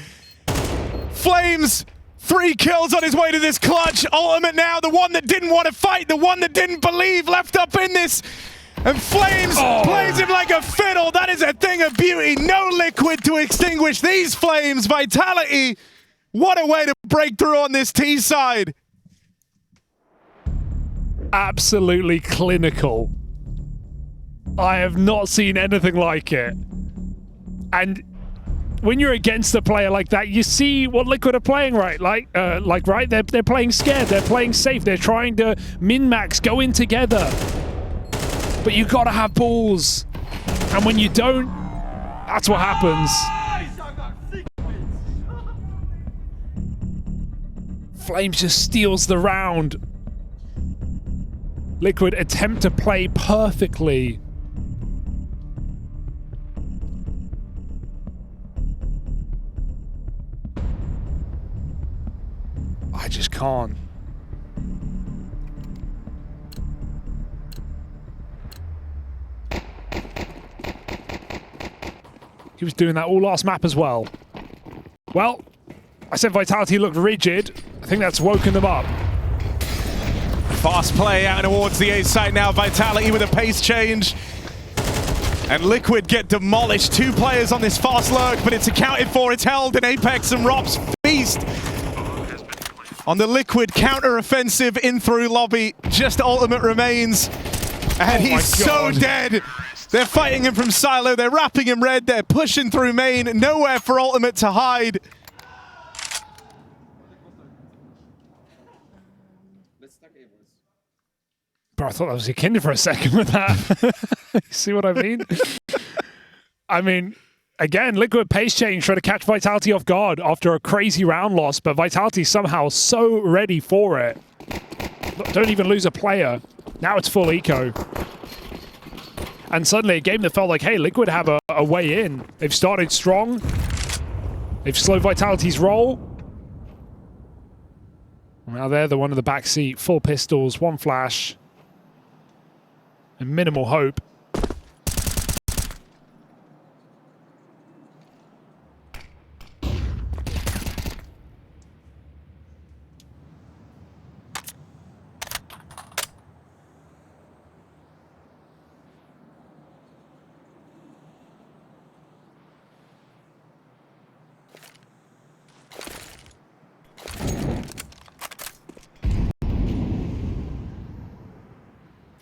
Flames, 3 kills on his way to this clutch. Ultimate now, the one that didn't want to fight, the one that didn't believe, left up in this. And Flames plays him like a fiddle. That is a thing of beauty. No Liquid to extinguish these flames. Vitality, what a way to break through on this T side. Absolutely clinical. I have not seen anything like it. And when you're against a player like that, you see what Liquid are playing right. Right? They're playing scared. They're playing safe. They're trying to min-max, go in together. But you gotta have balls. And when you don't, that's what happens. Flames just steals the round. Liquid attempt to play perfectly. I just can't. He was doing that all last map as well. Well, I said Vitality looked rigid. I think that's woken them up. Fast play out towards the A site now. Vitality with a pace change. And Liquid get demolished. 2 players on this fast lurk, but it's accounted for. It's held, and Apex and Rops feast on the Liquid counter-offensive in through lobby. Just Ultimate remains. And he's so dead. They're fighting him from silo. They're wrapping him red. They're pushing through main. Nowhere for Ultimate to hide. Bro, I thought that was your kinder for a second with that. See what I mean? I mean, again, Liquid pace change trying to catch Vitality off guard after a crazy round loss, but Vitality somehow so ready for it. Don't even lose a player. Now it's full eco. And suddenly a game that felt like, hey, Liquid have a way in. They've started strong. They've slowed Vitality's roll. Now they're the one in the back seat. Full pistols, 1 flash. And minimal hope.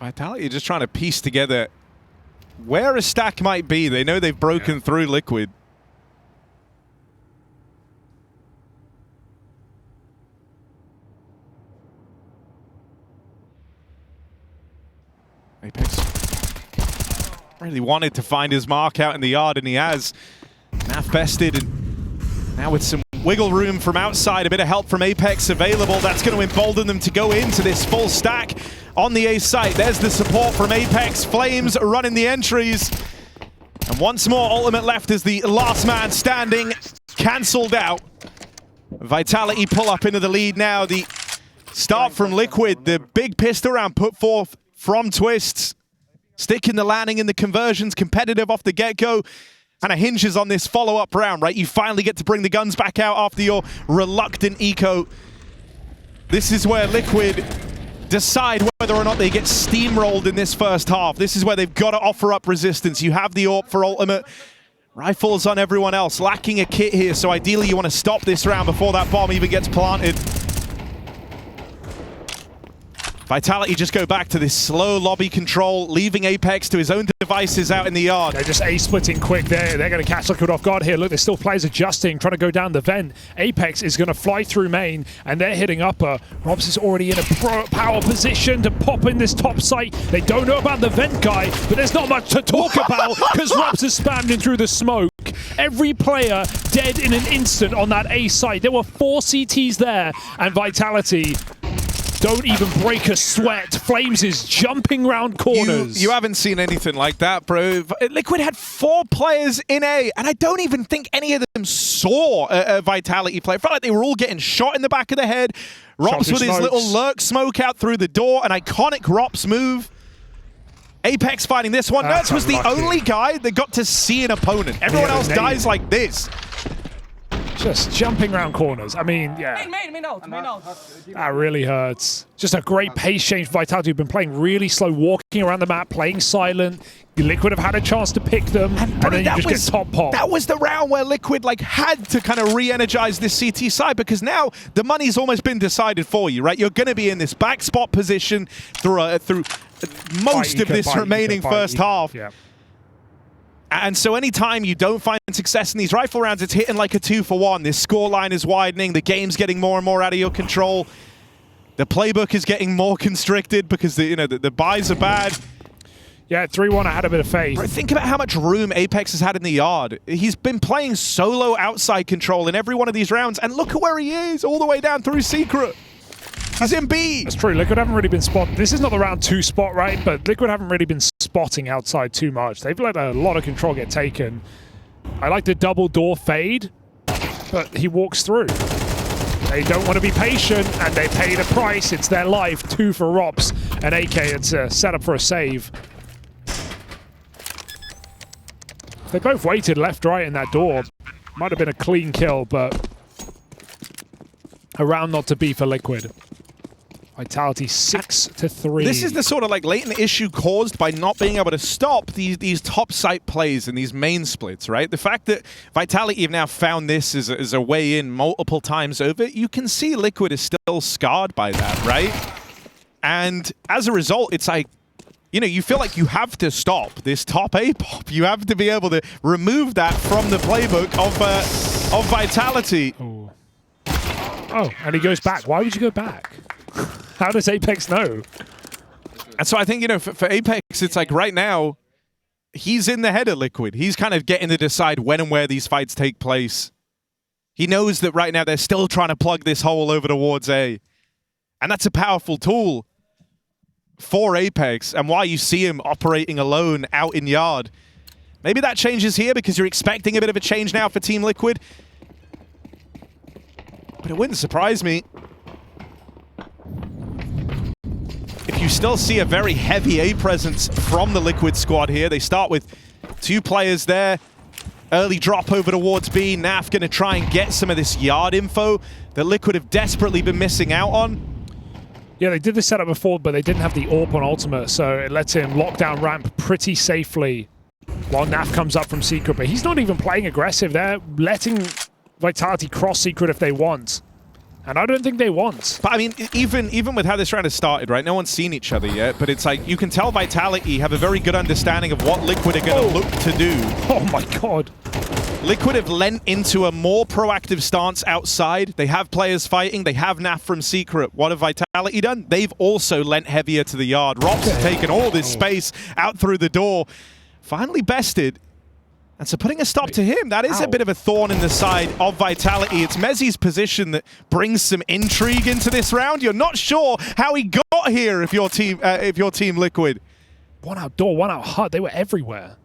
Vitality just trying to piece together where a stack might be. They know they've broken through Liquid. Apex really wanted to find his mark out in the yard, and he has. Math bested, and now with some wiggle room from outside, a bit of help from Apex available. That's going to embolden them to go into this full stack on the A site. There's the support from Apex. Flames running the entries. And once more, Ultimate left as the last man standing, cancelled out. Vitality pull up into the lead now. The start from Liquid, the big pistol round put forth from Twists. Sticking the landing in the conversions, competitive off the get-go. Kind of hinges on this follow-up round, right? You finally get to bring the guns back out after your reluctant eco. This is where Liquid decide whether or not they get steamrolled in this first half. This is where they've got to offer up resistance. You have the AWP for ultimate. Rifles on everyone else, lacking a kit here, so ideally you want to stop this round before that bomb even gets planted. Vitality just go back to this slow lobby control, leaving Apex to his own devices out in the yard. They're just A-splitting quick there. They're going to catch Liquid off guard here. Look, there's still players adjusting, trying to go down the vent. Apex is going to fly through main, and they're hitting upper. Robs is already in a power position to pop in this top site. They don't know about the vent guy, but there's not much to talk about because Robs is spammed in through the smoke. Every player dead in an instant on that A site. There were 4 CTs there, and Vitality don't even break a sweat. Flames is jumping round corners. You haven't seen anything like that, bro. Liquid had 4 players in A, and I don't even think any of them saw a Vitality play. I felt like they were all getting shot in the back of the head. Rops with his little lurk smoke out through the door, an iconic Rops move. Apex fighting this one. Nerds was the only guy that got to see an opponent. Everyone else dies like this. Just jumping around corners. I mean, yeah. Main out. That really hurts. Just a great pace change for Vitality, who've been playing really slow, walking around the map, playing silent. Liquid have had a chance to pick them, and then you just get top pop. That was the round where Liquid had to kind of re-energize this CT side, because now the money's almost been decided for you, right? You're going to be in this back spot position through most of this remaining first half. Yeah. And so anytime you don't find success in these rifle rounds, it's hitting like a 2-for-1. This scoreline is widening. The game's getting more and more out of your control. The playbook is getting more constricted because the buys are bad. Yeah, 3-1, I had a bit of faith. Bro, think about how much room Apex has had in the yard. He's been playing solo outside control in every one of these rounds, and look at where he is, all the way down through Secret. He's in B. That's true. Liquid haven't really been spotting. This is not the round 2 spot, right? But Liquid haven't really been spotting outside too much. They've let a lot of control get taken. I like the double door fade, but he walks through. They don't want to be patient, and they pay the price. It's their life. 2 for Rops and AK. It's a setup for a save. They both waited left, right in that door. Might have been a clean kill, but a round not to be for Liquid. Vitality 6-3. This is the sort of like latent issue caused by not being able to stop these top site plays and these main splits, right? The fact that Vitality have now found this as a way in multiple times over, you can see Liquid is still scarred by that, right? And as a result, it's like, you feel like you have to stop this top A pop. You have to be able to remove that from the playbook of Vitality. Ooh. Oh, and he goes back. Why would you go back? How does Apex know? And so I think, for Apex, it's like right now, he's in the head of Liquid. He's kind of getting to decide when and where these fights take place. He knows that right now they're still trying to plug this hole over towards A. And that's a powerful tool for Apex, and why you see him operating alone out in yard. Maybe that changes here because you're expecting a bit of a change now for Team Liquid. But it wouldn't surprise me if you still see a very heavy A presence from the Liquid squad here. They start with 2 players there. Early drop over towards B. Naf going to try and get some of this yard info that Liquid have desperately been missing out on. Yeah, they did this setup before, but they didn't have the AWP on Ultimate, so it lets him lock down ramp pretty safely while Naf comes up from Secret. But he's not even playing aggressive. They're letting Vitality cross Secret if they want. And I don't think they want. But I mean, even with how this round has started, right? No one's seen each other yet, but it's like you can tell Vitality have a very good understanding of what Liquid are going to look to do. Oh my god. Liquid have lent into a more proactive stance outside. They have players fighting. They have Naf from Secret. What have Vitality done? They've also lent heavier to the yard. Rops have taken all this space out through the door. Finally bested. And so putting a stop to him, that is a bit of a thorn in the side of Vitality. It's Mezzi's position that brings some intrigue into this round. You're not sure how he got here if you're Team Liquid. One out door, one out hut. They were everywhere.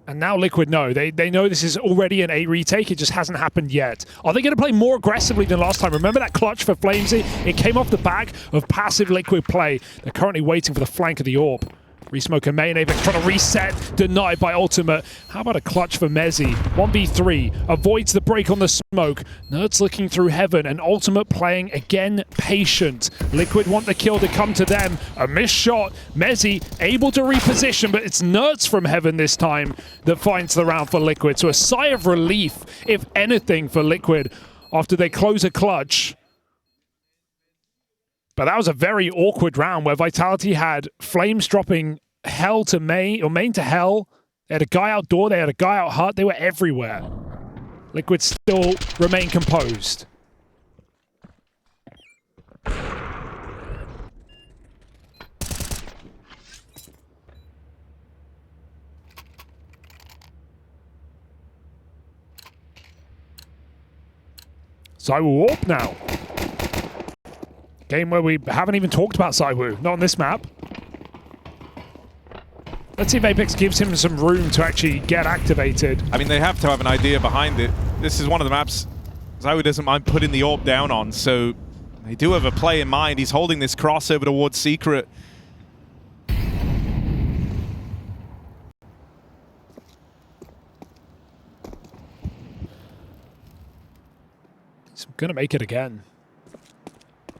And now Liquid know. They know this is already an A retake. It just hasn't happened yet. Are they going to play more aggressively than last time? Remember that clutch for Flamesy? It came off the back of passive Liquid play. They're currently waiting for the flank of the AWP. Resmoker main, Apex trying to reset, denied by Ultimate. How about a clutch for Mezzy? 1v3, avoids the break on the smoke. Nerds looking through heaven, and Ultimate playing again patient. Liquid want the kill to come to them. A missed shot, Mezzy able to reposition, but it's Nerds from heaven this time that finds the round for Liquid. So a sigh of relief, if anything, for Liquid after they close a clutch. But that was a very awkward round where Vitality had Flames dropping hell to main, or main to hell. They had a guy outdoor, they had a guy out hut, they were everywhere. Liquid still remain composed. ZywOo warp now. Game where we haven't even talked about ZywOo, not on this map. Let's see if Apex gives him some room to actually get activated. I mean, they have to have an idea behind it. This is one of the maps ZywOo doesn't mind putting the AWP down on, so they do have a play in mind. He's holding this crossover towards Secret. He's gonna make it again.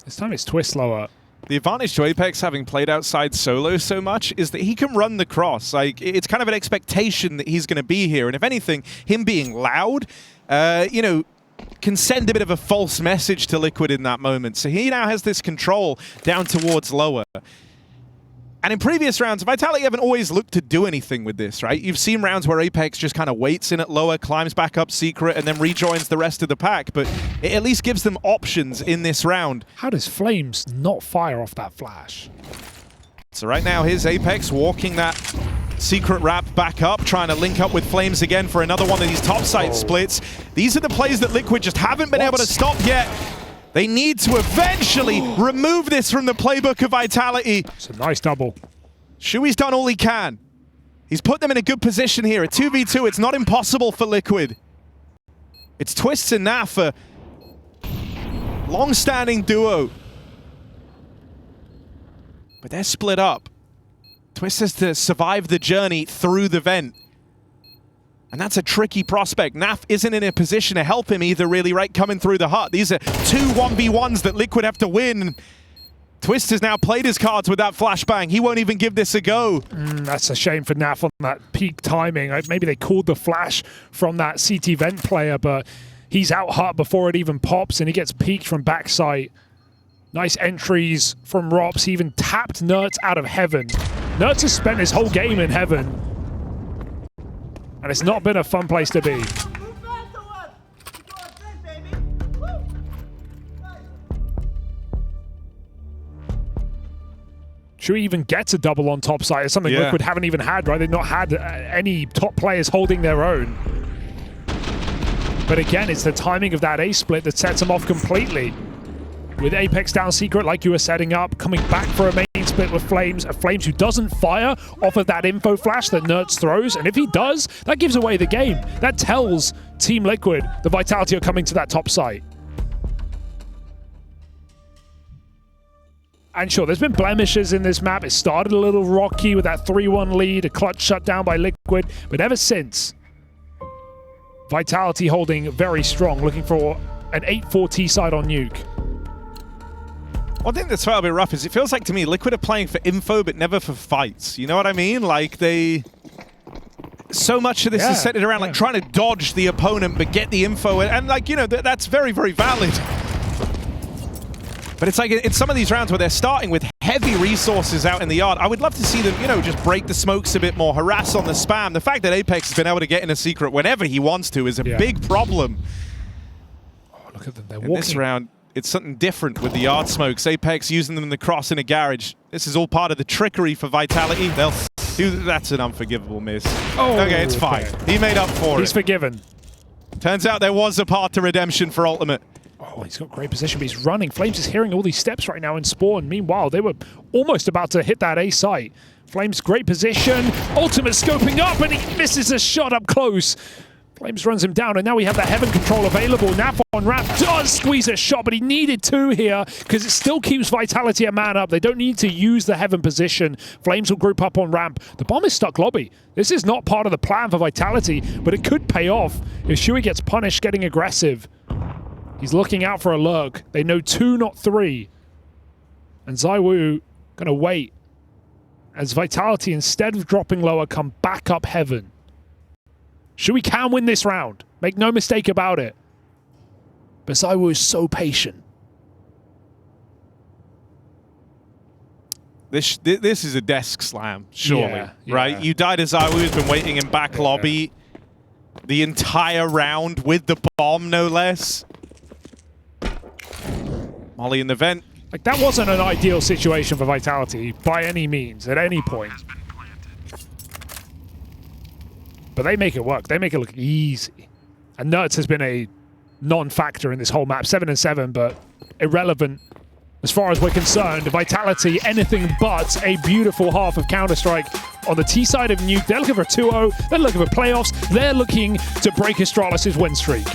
This time it's twist lower. The advantage to Apex, having played outside solo so much, is that he can run the cross. Like, it's kind of an expectation that he's going to be here. And if anything, him being loud, you know, can send a bit of a false message to Liquid in that moment. So he now has this control down towards lower. And in previous rounds, Vitality haven't always looked to do anything with this, right? You've seen rounds where Apex just kind of waits in at lower, climbs back up Secret, and then rejoins the rest of the pack. But it at least gives them options in this round. How does Flames not fire off that flash? So right now, here's Apex walking that Secret wrap back up, trying to link up with Flames again for another one of these topside splits. These are the plays that Liquid just haven't been able to stop yet. They need to eventually remove this from the playbook of Vitality. It's a nice double. Shui's done all he can. He's put them in a good position here. A 2v2, it's not impossible for Liquid. It's Twists and Naf, a long-standing duo. But they're split up. Twist has to survive the journey through the vent. And that's a tricky prospect. Naf isn't in a position to help him either, really, right? Coming through the hut. These are two 1v1s that Liquid have to win. Twist has now played his cards with that flashbang. He won't even give this a go. That's a shame for Naf on that peak timing. Maybe they called the flash from that CT vent player, but he's out hut before it even pops, and he gets peeked from backside. Nice entries from Rops. He even tapped Nerds out of heaven. Nerds has spent his whole game in heaven. And it's not been a fun place to be. Shui even gets a double on top side. It's something Liquid haven't even had, right? They've not had any top players holding their own. But again, it's the timing of that A split that sets them off completely. With Apex down Secret, like you were setting up, coming back for a main split with Flames. A Flames who doesn't fire off of that info flash that Nerds throws. And if he does, that gives away the game. That tells Team Liquid the Vitality are coming to that top site. And sure, there's been blemishes in this map. It started a little rocky with that 3-1 lead, a clutch shut down by Liquid. But ever since, Vitality holding very strong, looking for an 8-4 T side on Nuke. One thing that's felt a bit rough is it feels like to me Liquid are playing for info but never for fights. You know what I mean? Like they... So much of this is centered around like trying to dodge the opponent but get the info. And like, you know, that's very, very valid. But it's like in some of these rounds where they're starting with heavy resources out in the yard, I would love to see them, you know, just break the smokes a bit more, harass on the spam. The fact that Apex has been able to get in a Secret whenever he wants to is a big problem. Oh, look at them. They're walking. This round, it's something different with the yard smokes. Apex using them in the cross in a garage. This is all part of the trickery for Vitality. They'll do... That's an unforgivable miss. Oh, okay, it's fine. He made up for it. He's forgiven. Turns out there was a path to redemption for Ultimate. Oh, he's got great position, but he's running. Flames is hearing all these steps right now in spawn. Meanwhile, they were almost about to hit that A site. Flames, great position. Ultimate scoping up, and he misses a shot up close. Flames runs him down, and now we have that Heaven control available. Nap on ramp does squeeze a shot, but he needed two here because it still keeps Vitality a man up. They don't need to use the Heaven position. Flames will group up on ramp. The bomb is stuck lobby. This is not part of the plan for Vitality, but it could pay off if Shui gets punished getting aggressive. He's looking out for a lurk. They know 2, not 3. And ZywOo gonna wait as Vitality, instead of dropping lower, come back up Heaven. Shui can win this round. Make no mistake about it. But ZywOo is so patient. This is a desk slam, surely, Yeah. right? You died as ZywOo, who's been waiting in back lobby the entire round with the bomb, no less. Molly in the vent. Like, that wasn't an ideal situation for Vitality by any means, at any point. But they make it work. They make it look easy. And Nerds has been a non-factor in this whole map. 7 and 7, but irrelevant as far as we're concerned. Vitality, anything but a beautiful half of Counter-Strike on the T side of Nuke. They're looking for 2-0. They're looking for playoffs. They're looking to break Astralis' win streak.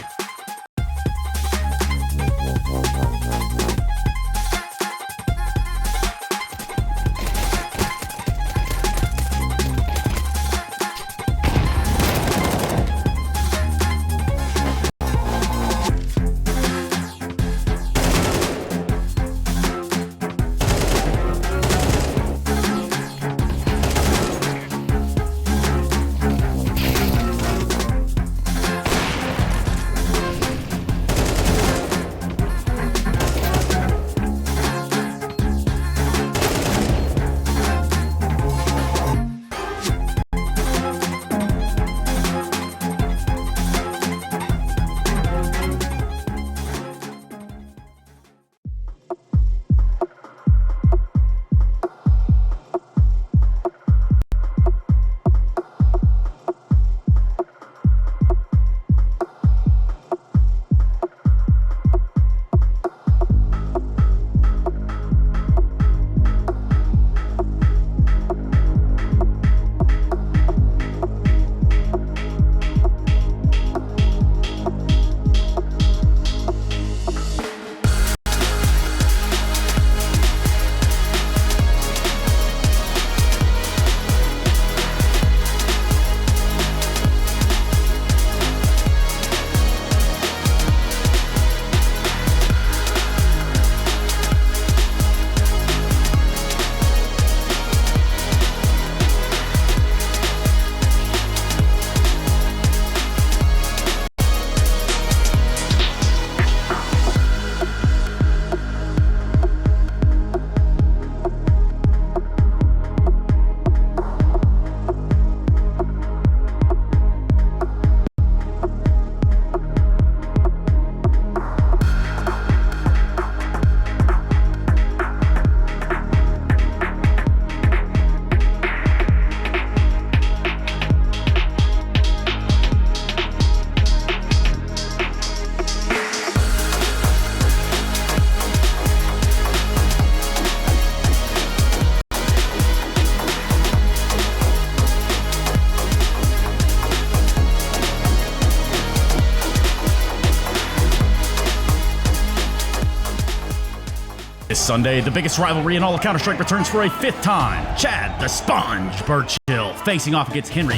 This Sunday, the biggest rivalry in all of Counter-Strike returns for a 5th time. Chad the Sponge Burchill facing off against Henry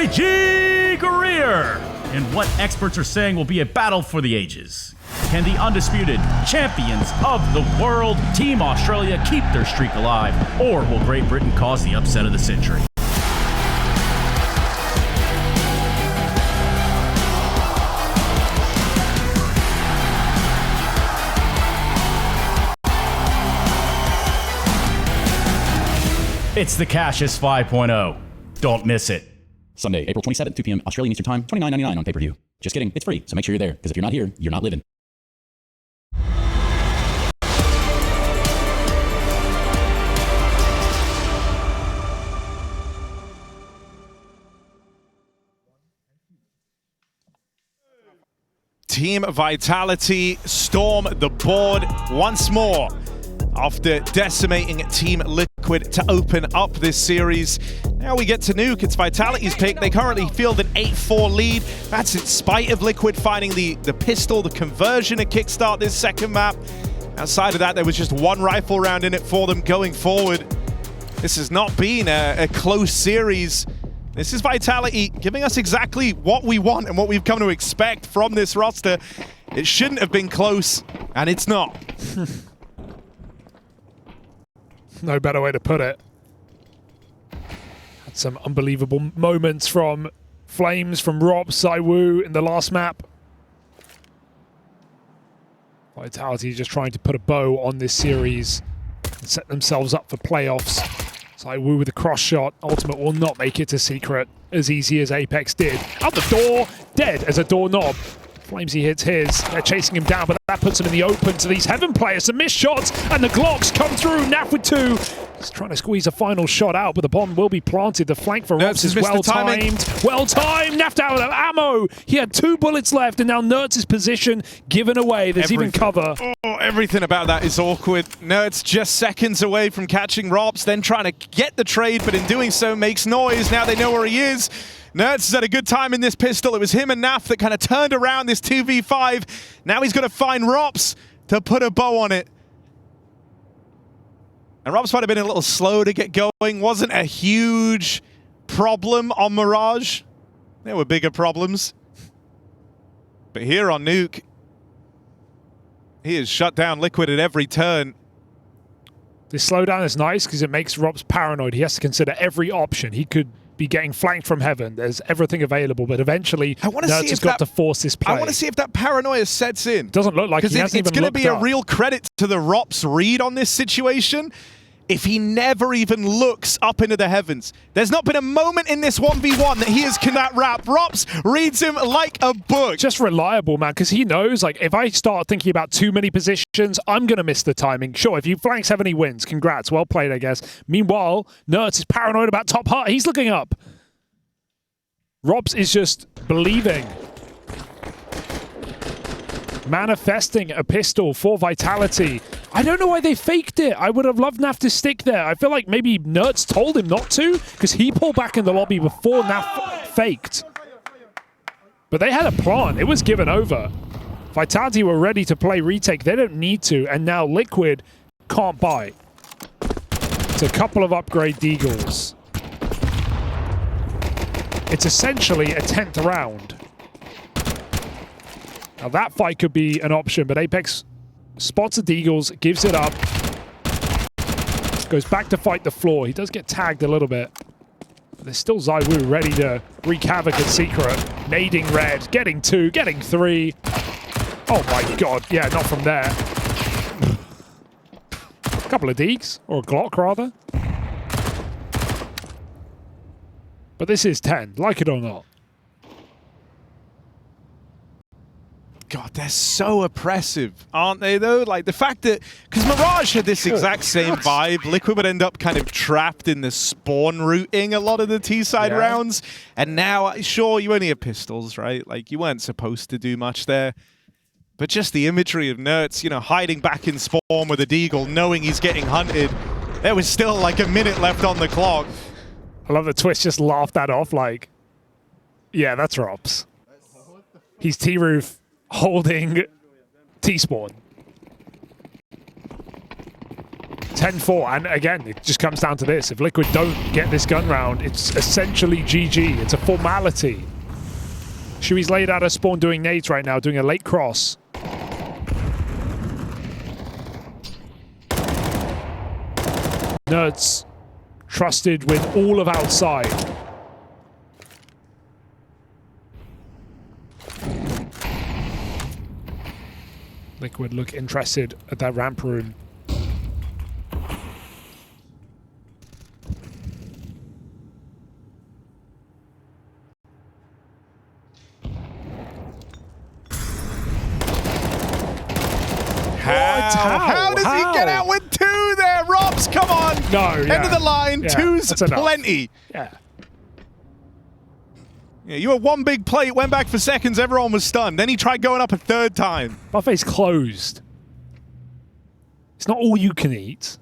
G. Greer in what experts are saying will be a battle for the ages. Can the undisputed champions of the world, Team Australia, keep their streak alive, or will Great Britain cause the upset of the century? It's the Cassius 5.0. Don't miss it. Sunday, April 27th, 2 p.m. Australian Eastern Time, $29.99 on pay-per-view. Just kidding, it's free, so make sure you're there, because if you're not here, you're not living. Team Vitality storm the board once more after decimating Team Liquid to open up this series. Now we get to Nuke. It's Vitality's pick. They currently field an 8-4 lead. That's in spite of Liquid finding the pistol, the conversion to kickstart this second map. Outside of that, there was just one rifle round in it for them going forward. This has not been a close series. This is Vitality giving us exactly what we want and what we've come to expect from this roster. It shouldn't have been close, and it's not. No better way to put it. Had some unbelievable moments from Flames, from Rob, ZywOo in the last map. Vitality just trying to put a bow on this series and set themselves up for playoffs. ZywOo with a cross shot. Ultimate will not make it to Secret as easy as Apex did. Out the door, dead as a doorknob. Flamesy hits his. They're chasing him down, but that puts him in the open to these Heaven players. Some missed shots, and the Glocks come through. Naf with 2. He's trying to squeeze a final shot out, but the bomb will be planted. The flank for Rops is well-timed. Well-timed. Naf out of ammo. He had 2 bullets left, and now Nerds' position given away. There's even cover. Oh, everything about that is awkward. Nerds just seconds away from catching Rops, then trying to get the trade, but in doing so makes noise. Now they know where he is. Nerds has had a good time in this pistol. It was him and Naf that kind of turned around this 2v5. Now he's got to find Rops to put a bow on it. And Rops might have been a little slow to get going. Wasn't a huge problem on Mirage. There were bigger problems. But here on Nuke, he has shut down Liquid at every turn. This slowdown is nice because it makes Rops paranoid. He has to consider every option. He could be getting flanked from Heaven. There's everything available, but eventually Nerds has got to force this play. I want to see if that paranoia sets in. Doesn't look like he hasn't even it's going to be looked up. a real credit to the Rops read on this situation if he never even looks up into the heavens. There's not been a moment in this 1v1 that he has cannot wrap. Rops reads him like a book. Just reliable, man, because he knows, like, if I start thinking about too many positions, I'm going to miss the timing. Sure, if you flanks Heaven, he wins. Congrats. Well played, I guess. Meanwhile, Nerds is paranoid about top heart. He's looking up. Robs is just believing. Manifesting a pistol for Vitality. I don't know why they faked it. I would have loved Naf to stick there. I feel like maybe Nerds told him not to because he pulled back in the lobby before Naf faked. But they had a plan. It was given over. Vitality were ready to play retake. They don't need to. And now Liquid can't buy. It's a couple of upgrade deagles. It's essentially a 10th round. Now that fight could be an option, but Apex spots the deagles, gives it up. Goes back to fight the floor. He does get tagged a little bit. But there's still ZywOo ready to wreak havoc at Secret. Nading red, getting 2, getting 3. Oh my god, yeah, not from there. A couple of deags, or a Glock rather. But this is 10, like it or not. God, they're so oppressive, aren't they, though? Like, the fact that... Because Mirage had this exact same vibe. Liquid would end up kind of trapped in the spawn routing a lot of the T-side rounds. And now, sure, you only have pistols, right? Like, you weren't supposed to do much there. But just the imagery of Nerds, you know, hiding back in spawn with a deagle, knowing he's getting hunted. There was still, like, a minute left on the clock. I love that Twist just laughed that off like, yeah, that's Robs. He's T-Roof holding T-Spawn. 10-4, and again, it just comes down to this. If Liquid don't get this gun round, it's essentially GG. It's a formality. Shui's laid out a spawn doing nades right now, doing a late cross. Nerds trusted with all of outside. Liquid look interested at that ramp room. How does he get out with 2 there? Robs, come on! No, End of the line, 2's plenty. Yeah. Yeah, you were one big plate, went back for seconds, everyone was stunned. Then he tried going up a 3rd time. Buffet's closed. It's not all you can eat.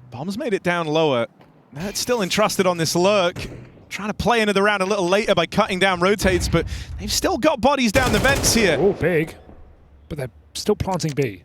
Bomb's made it down lower. Nert's still entrusted on this lurk. Trying to play into the round a little later by cutting down rotates, but they've still got bodies down the vents here. Oh, big. But they're still planting B.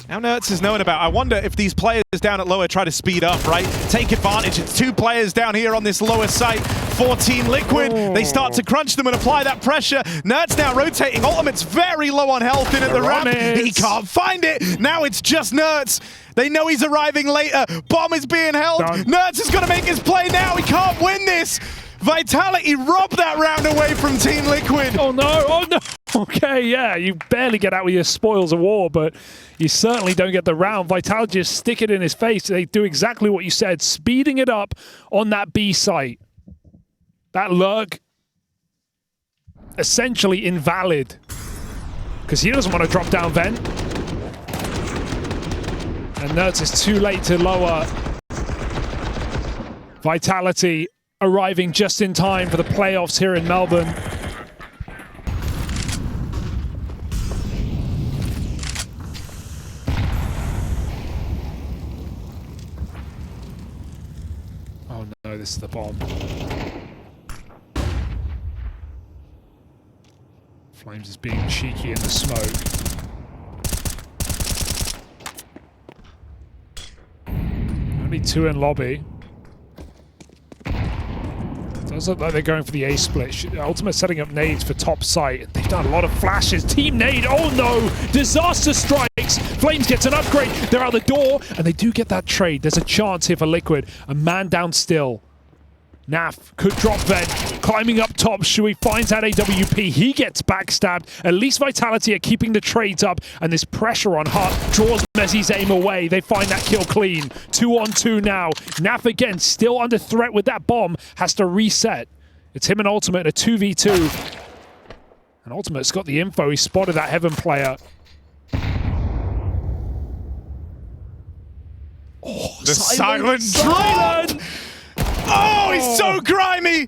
Now Nertz is known about. I wonder if these players down at lower try to speed up, right? Take advantage. It's 2 players down here on this lower site. 14 Liquid. They start to crunch them and apply that pressure. Nertz now rotating. Ultimate's very low on health in at the ramp. He can't find it. Now it's just Nertz. They know he's arriving later. Bomb is being held. Nertz is going to make his play now. He can't win this. Vitality robbed that round away from Team Liquid. Oh no, oh no. Okay, yeah, you barely get out with your spoils of war, but you certainly don't get the round. Vitality just stick it in his face. They do exactly what you said, speeding it up on that B site. That lurk, essentially invalid, because he doesn't want to drop down vent. And Nertz is too late to lower. Vitality arriving just in time for the playoffs here in Melbourne. Oh no, this is the bomb. Flames is being cheeky in the smoke. Only 2 in lobby. Does look like they're going for the A split. Ultimate setting up nades for top site. They've done a lot of flashes. Team nade. Oh no! Disaster strikes. Flames gets an upgrade. They're out the door, and they do get that trade. There's a chance here for Liquid. A man down still. Naf could drop vent. Climbing up top, Shui finds out AWP. He gets backstabbed. At least Vitality are keeping the trades up, and this pressure on Hut draws Mezzi's aim away. They find that kill clean. 2-on-2 now. Naf again, still under threat with that bomb. Has to reset. It's him and Ultimate in a 2v2. And Ultimate's got the info. He spotted that Heaven player. Oh, the silent drop! Oh, he's so grimy!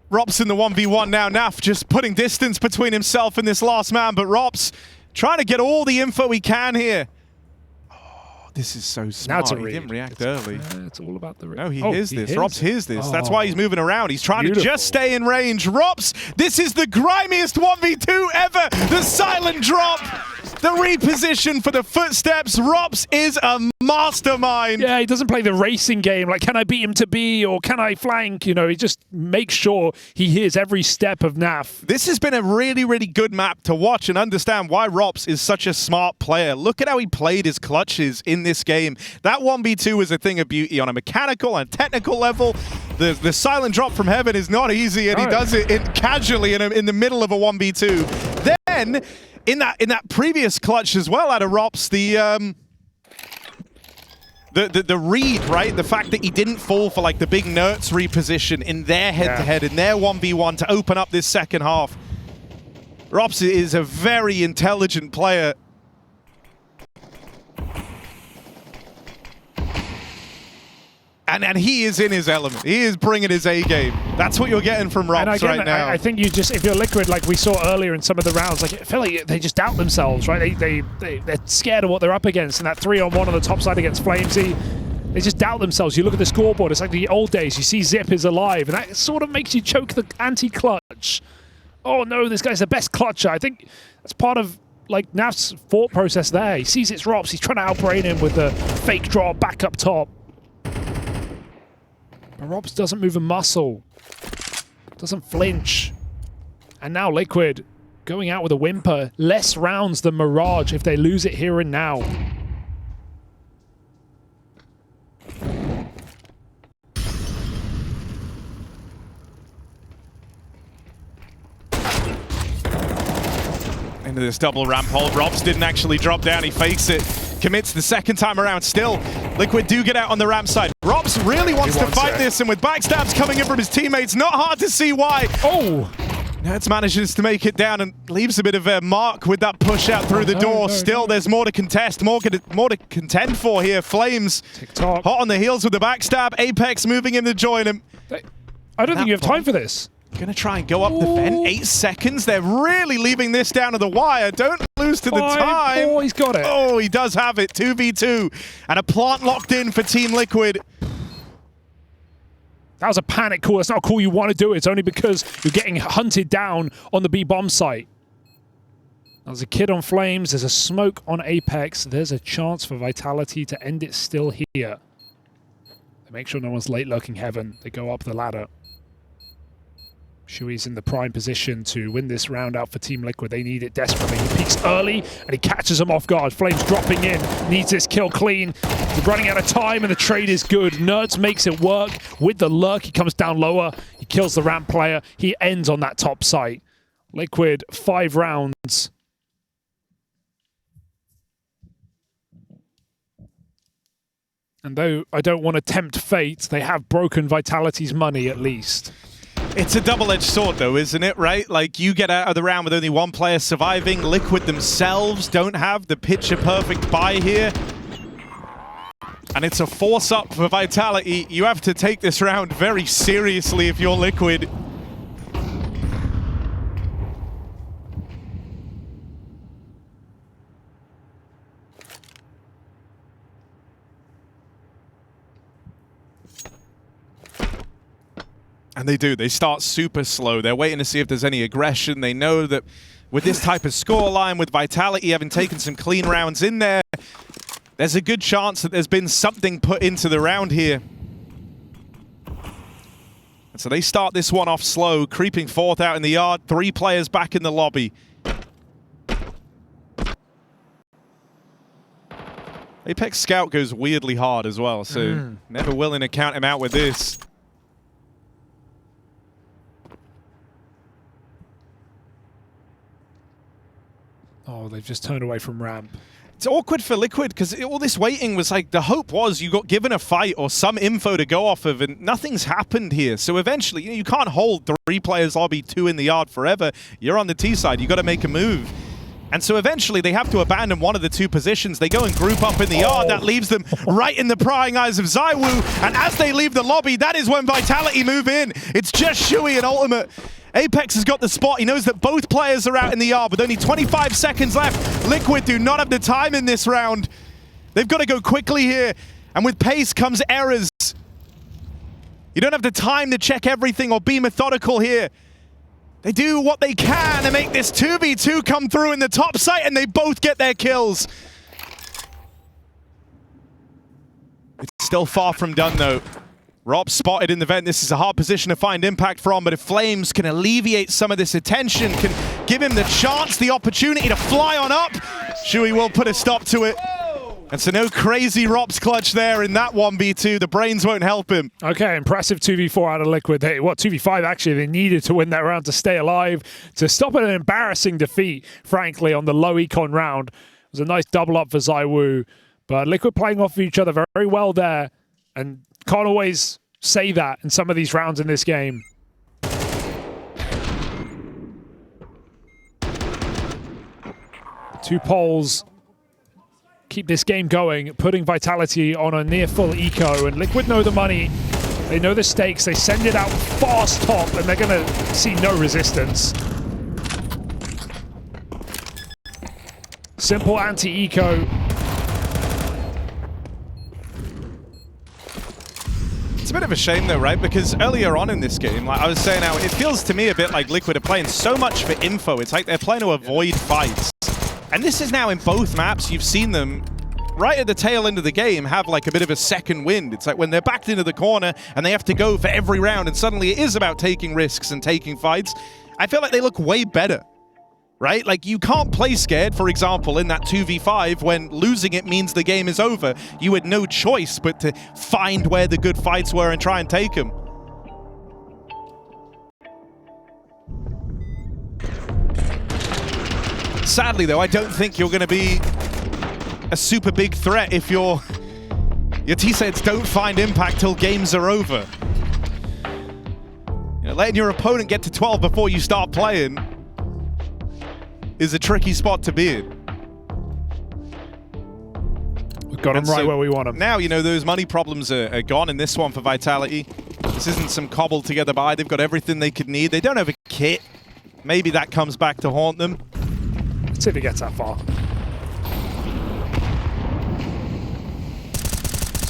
Rops in the 1v1 now. Naf just putting distance between himself and this last man, but Rops trying to get all the info he can here. Oh, this is so smart. He didn't react early. It's all about the read. No, he hears this. Rops hears this. That's why he's moving around. He's trying to just stay in range. Rops, this is the grimiest 1v2 ever. The silent drop. The reposition for the footsteps. Rops is a mastermind. Yeah, he doesn't play the racing game, like, can I beat him to B or can I flank? You know, he just makes sure he hears every step of Naf. This has been a really, really good map to watch and understand why Rops is such a smart player. Look at how he played his clutches in this game. That 1v2 was a thing of beauty on a mechanical and technical level. The silent drop from Heaven is not easy, and he does it casually in the middle of a 1v2. Then, in that previous clutch as well out of Rops, the read, right? The fact that he didn't fall for like the big Nertz reposition in their head-to-head, in their 1v1 to open up this second half. Rops is a very intelligent player. And he is in his element. He is bringing his A game. That's what you're getting from Rops right now. I think you just, if you're Liquid, like we saw earlier in some of the rounds, like I feel like they just doubt themselves, right? They're scared of what they're up against. And that 3-on-1 on the top side against Flamesy, they just doubt themselves. You look at the scoreboard, it's like the old days. You see Zip is alive, and that sort of makes you choke the anti-clutch. Oh no, this guy's the best clutcher. I think that's part of like Naf's thought process there. He sees it's Rops. He's trying to outbrain him with the fake draw back up top. But Rops doesn't move a muscle, doesn't flinch. And now Liquid going out with a whimper. Less rounds than Mirage if they lose it here and now. Into this double ramp hold. Rops didn't actually drop down. He fakes it. Commits the second time around still. Liquid do get out on the ramp side. Rops really wants to fight this, and with backstabs coming in from his teammates, not hard to see why. Oh! Nertz manages to make it down and leaves a bit of a mark with that push out through the door. Still, there's more to contest, more to contend for here. Flames hot on the heels with the backstab. Apex moving in to join him. I don't think you have time for this. Gonna try and go up the vent. 8 seconds. They're really leaving this down to the wire. Don't lose to the time. Oh, he's got it. Oh, he does have it. 2v2. And a plant locked in for Team Liquid. That was a panic call. That's not a call you want to do. It's only because you're getting hunted down on the B bomb site. There's a kid on Flames. There's a smoke on Apex. There's a chance for Vitality to end it still here. They make sure no one's late lurking heaven. They go up the ladder. Shui's in the prime position to win this round out for Team Liquid. They need it desperately. He peeks early and he catches them off guard. Flames dropping in, needs this kill clean. They're running out of time and the trade is good. Nerds makes it work with the lurk. He comes down lower. He kills the ramp player. He ends on that top site. Liquid, 5 rounds. And though I don't want to tempt fate, they have broken Vitality's money at least. It's a double-edged sword, though, isn't it, right? Like, you get out of the round with only one player surviving. Liquid themselves don't have the picture-perfect buy here. And it's a force-up for Vitality. You have to take this round very seriously if you're Liquid. And they do. They start super slow. They're waiting to see if there's any aggression. They know that with this type of scoreline, with Vitality having taken some clean rounds in there, there's a good chance that there's been something put into the round here. And so they start this one off slow, creeping forth out in the yard. 3 players back in the lobby. Apex Scout goes weirdly hard as well, so never willing to count him out with this. Oh, they've just turned away from ramp. It's awkward for Liquid because all this waiting was like, the hope was you got given a fight or some info to go off of, and nothing's happened here. So eventually, you can't hold 3 players lobby, 2 in the yard forever. You're on the T side. You got to make a move. And so eventually they have to abandon one of the 2 positions. They go and group up in the yard. That leaves them right in the prying eyes of ZywOo. And as they leave the lobby, that is when Vitality move in. It's just Shui and Ultimate. Apex has got the spot. He knows that both players are out in the yard with only 25 seconds left. Liquid do not have the time in this round. They've got to go quickly here. And with pace comes errors. You don't have the time to check everything or be methodical here. They do what they can to make this 2v2 come through in the top site, and they both get their kills. It's still far from done, though. Rob spotted in the vent. This is a hard position to find impact from, but if Flames can alleviate some of this attention, can give him the chance, the opportunity to fly on up, Shui will put a stop to it. And so no crazy Rops clutch there in that 1v2. The brains won't help him. Okay, impressive 2v4 out of Liquid. 2v5 actually. They needed to win that round to stay alive, to stop an embarrassing defeat, frankly, on the low econ round. It was a nice double up for ZywOo, but Liquid playing off of each other very well there, and can't always say that in some of these rounds in this game. Two poles keep this game going, putting Vitality on a near full eco, and Liquid know the money, they know the stakes, they send it out fast top, and they're gonna see no resistance. Simple anti-eco. It's a bit of a shame though, right? Because earlier on in this game, like I was saying now, it feels to me a bit like Liquid are playing so much for info. It's like they're playing to avoid fights. And this is now in both maps. You've seen them right at the tail end of the game have like a bit of a second wind. It's like when they're backed into the corner and they have to go for every round, and suddenly it is about taking risks and taking fights. I feel like they look way better, right? Like you can't play scared, for example, in that 2v5 when losing it means the game is over. You had no choice but to find where the good fights were and try and take them. Sadly, though, I don't think you're going to be a super big threat if your T-sets don't find impact till games are over. You know, letting your opponent get to 12 before you start playing is a tricky spot to be in. We've got them right where we want them. Now, you know, those money problems are gone in this one for Vitality. This isn't some cobbled together buy. They've got everything they could need. They don't have a kit. Maybe that comes back to haunt them. Let's see if he gets that far.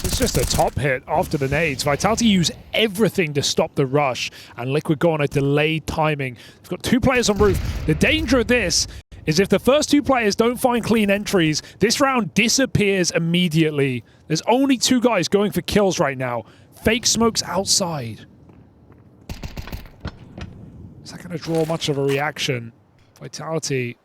So That's just a top hit after the nades. Vitality use everything to stop the rush, and Liquid go on a delayed timing. They've got 2 players on roof. The danger of this is if the first 2 players don't find clean entries, this round disappears immediately. There's only 2 guys going for kills right now. Fake smokes outside. Is that going to draw much of a reaction? Vitality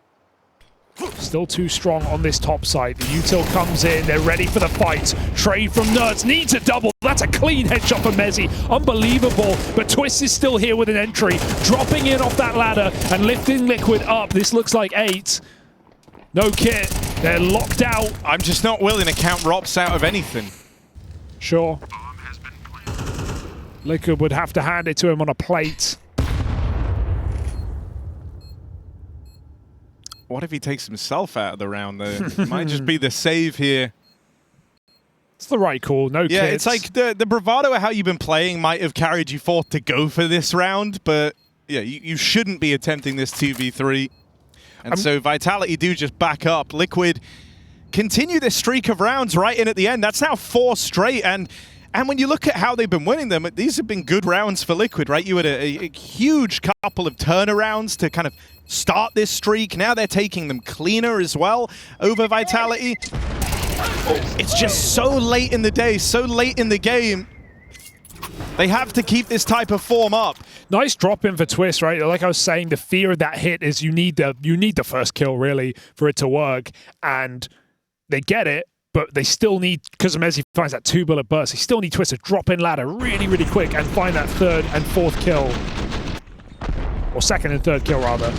still too strong on this top side. The util comes in. They're ready for the fight. Trade from Nerds. Needs a double. That's a clean headshot for Mezzi. Unbelievable. But Twist is still here with an entry. Dropping in off that ladder and lifting Liquid up. This looks like 8. No kit. They're locked out. I'm just not willing to count Rops out of anything. Sure. Liquid would have to hand it to him on a plate. What if he takes himself out of the round, though? It might just be the save here. It's the right call. No Yeah, kids. it's like the bravado of how you've been playing might have carried you forth to go for this round, but yeah, you shouldn't be attempting this 2v3. And so Vitality do just back up. Liquid continue this streak of rounds right in at the end. That's now 4 straight, and when you look at how they've been winning them, these have been good rounds for Liquid, right? You had a huge couple of turnarounds to kind of start this streak. Now they're taking them cleaner as well over Vitality. It's just so late in the day, so late in the game. They have to keep this type of form up. Nice drop in for Twist, right? Like I was saying, the fear of that hit is you need the first kill really for it to work, and they get it. But they still need, because Mezzi finds that 2-bullet burst, they still need Twist to drop in ladder really, really quick and find that 3rd and 4th kill. Or 2nd and 3rd kill, rather.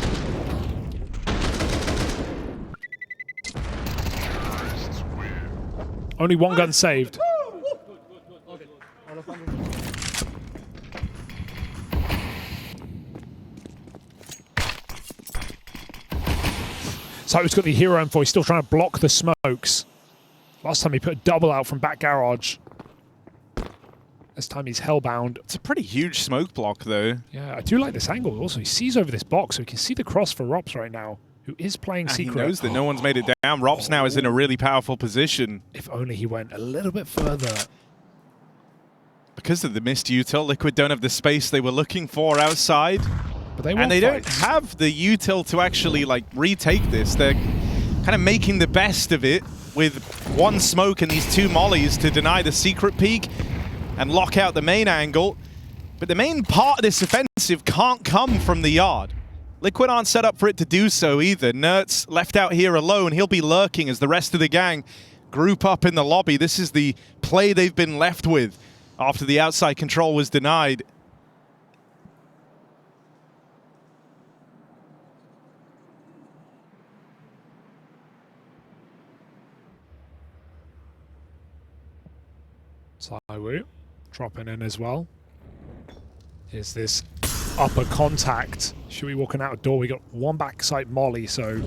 Only 1 gun saved. So he's got the hero info, he's still trying to block the smokes. Last time he put a double out from back garage. This time he's hellbound. It's a pretty huge smoke block, though. Yeah, I do like this angle. Also, he sees over this box, so he can see the cross for Rops right now, who is playing secret. He knows that no one's made it down. Rops now is in a really powerful position. If only he went a little bit further. Because of the missed util, Liquid don't have the space they were looking for outside. But they and they don't have the util to actually like retake this. They're kind of making the best of it with 1 smoke and these 2 mollies to deny the secret peek and lock out the main angle. But the main part of this offensive can't come from the yard. Liquid aren't set up for it to do so either. Nertz left out here alone. He'll be lurking as the rest of the gang group up in the lobby. This is the play they've been left with after the outside control was denied. Saiwu dropping in as well. Here's this upper contact. Shui walking out a door. We got 1 backside molly, so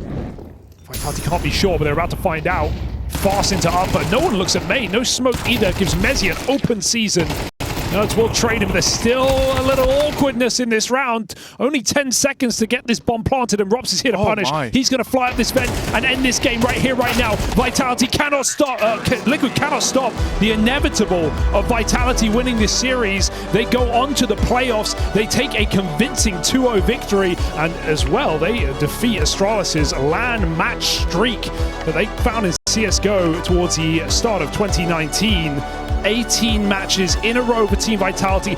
Vitality can't be sure, but they're about to find out. Fast into upper. No one looks at main. No smoke either. Gives Mezzi an open season. Nerds will trade him. There's still a little awkwardness in this round. Only 10 seconds to get this bomb planted, and Rops is here to punish. He's going to fly up this vent and end this game right here, right now. Vitality cannot stop. Liquid cannot stop the inevitable of Vitality winning this series. They go on to the playoffs. They take a convincing 2-0 victory, and as well, they defeat Astralis' LAN match streak that they found in CSGO towards the start of 2019. 18 matches in a row for Team Vitality.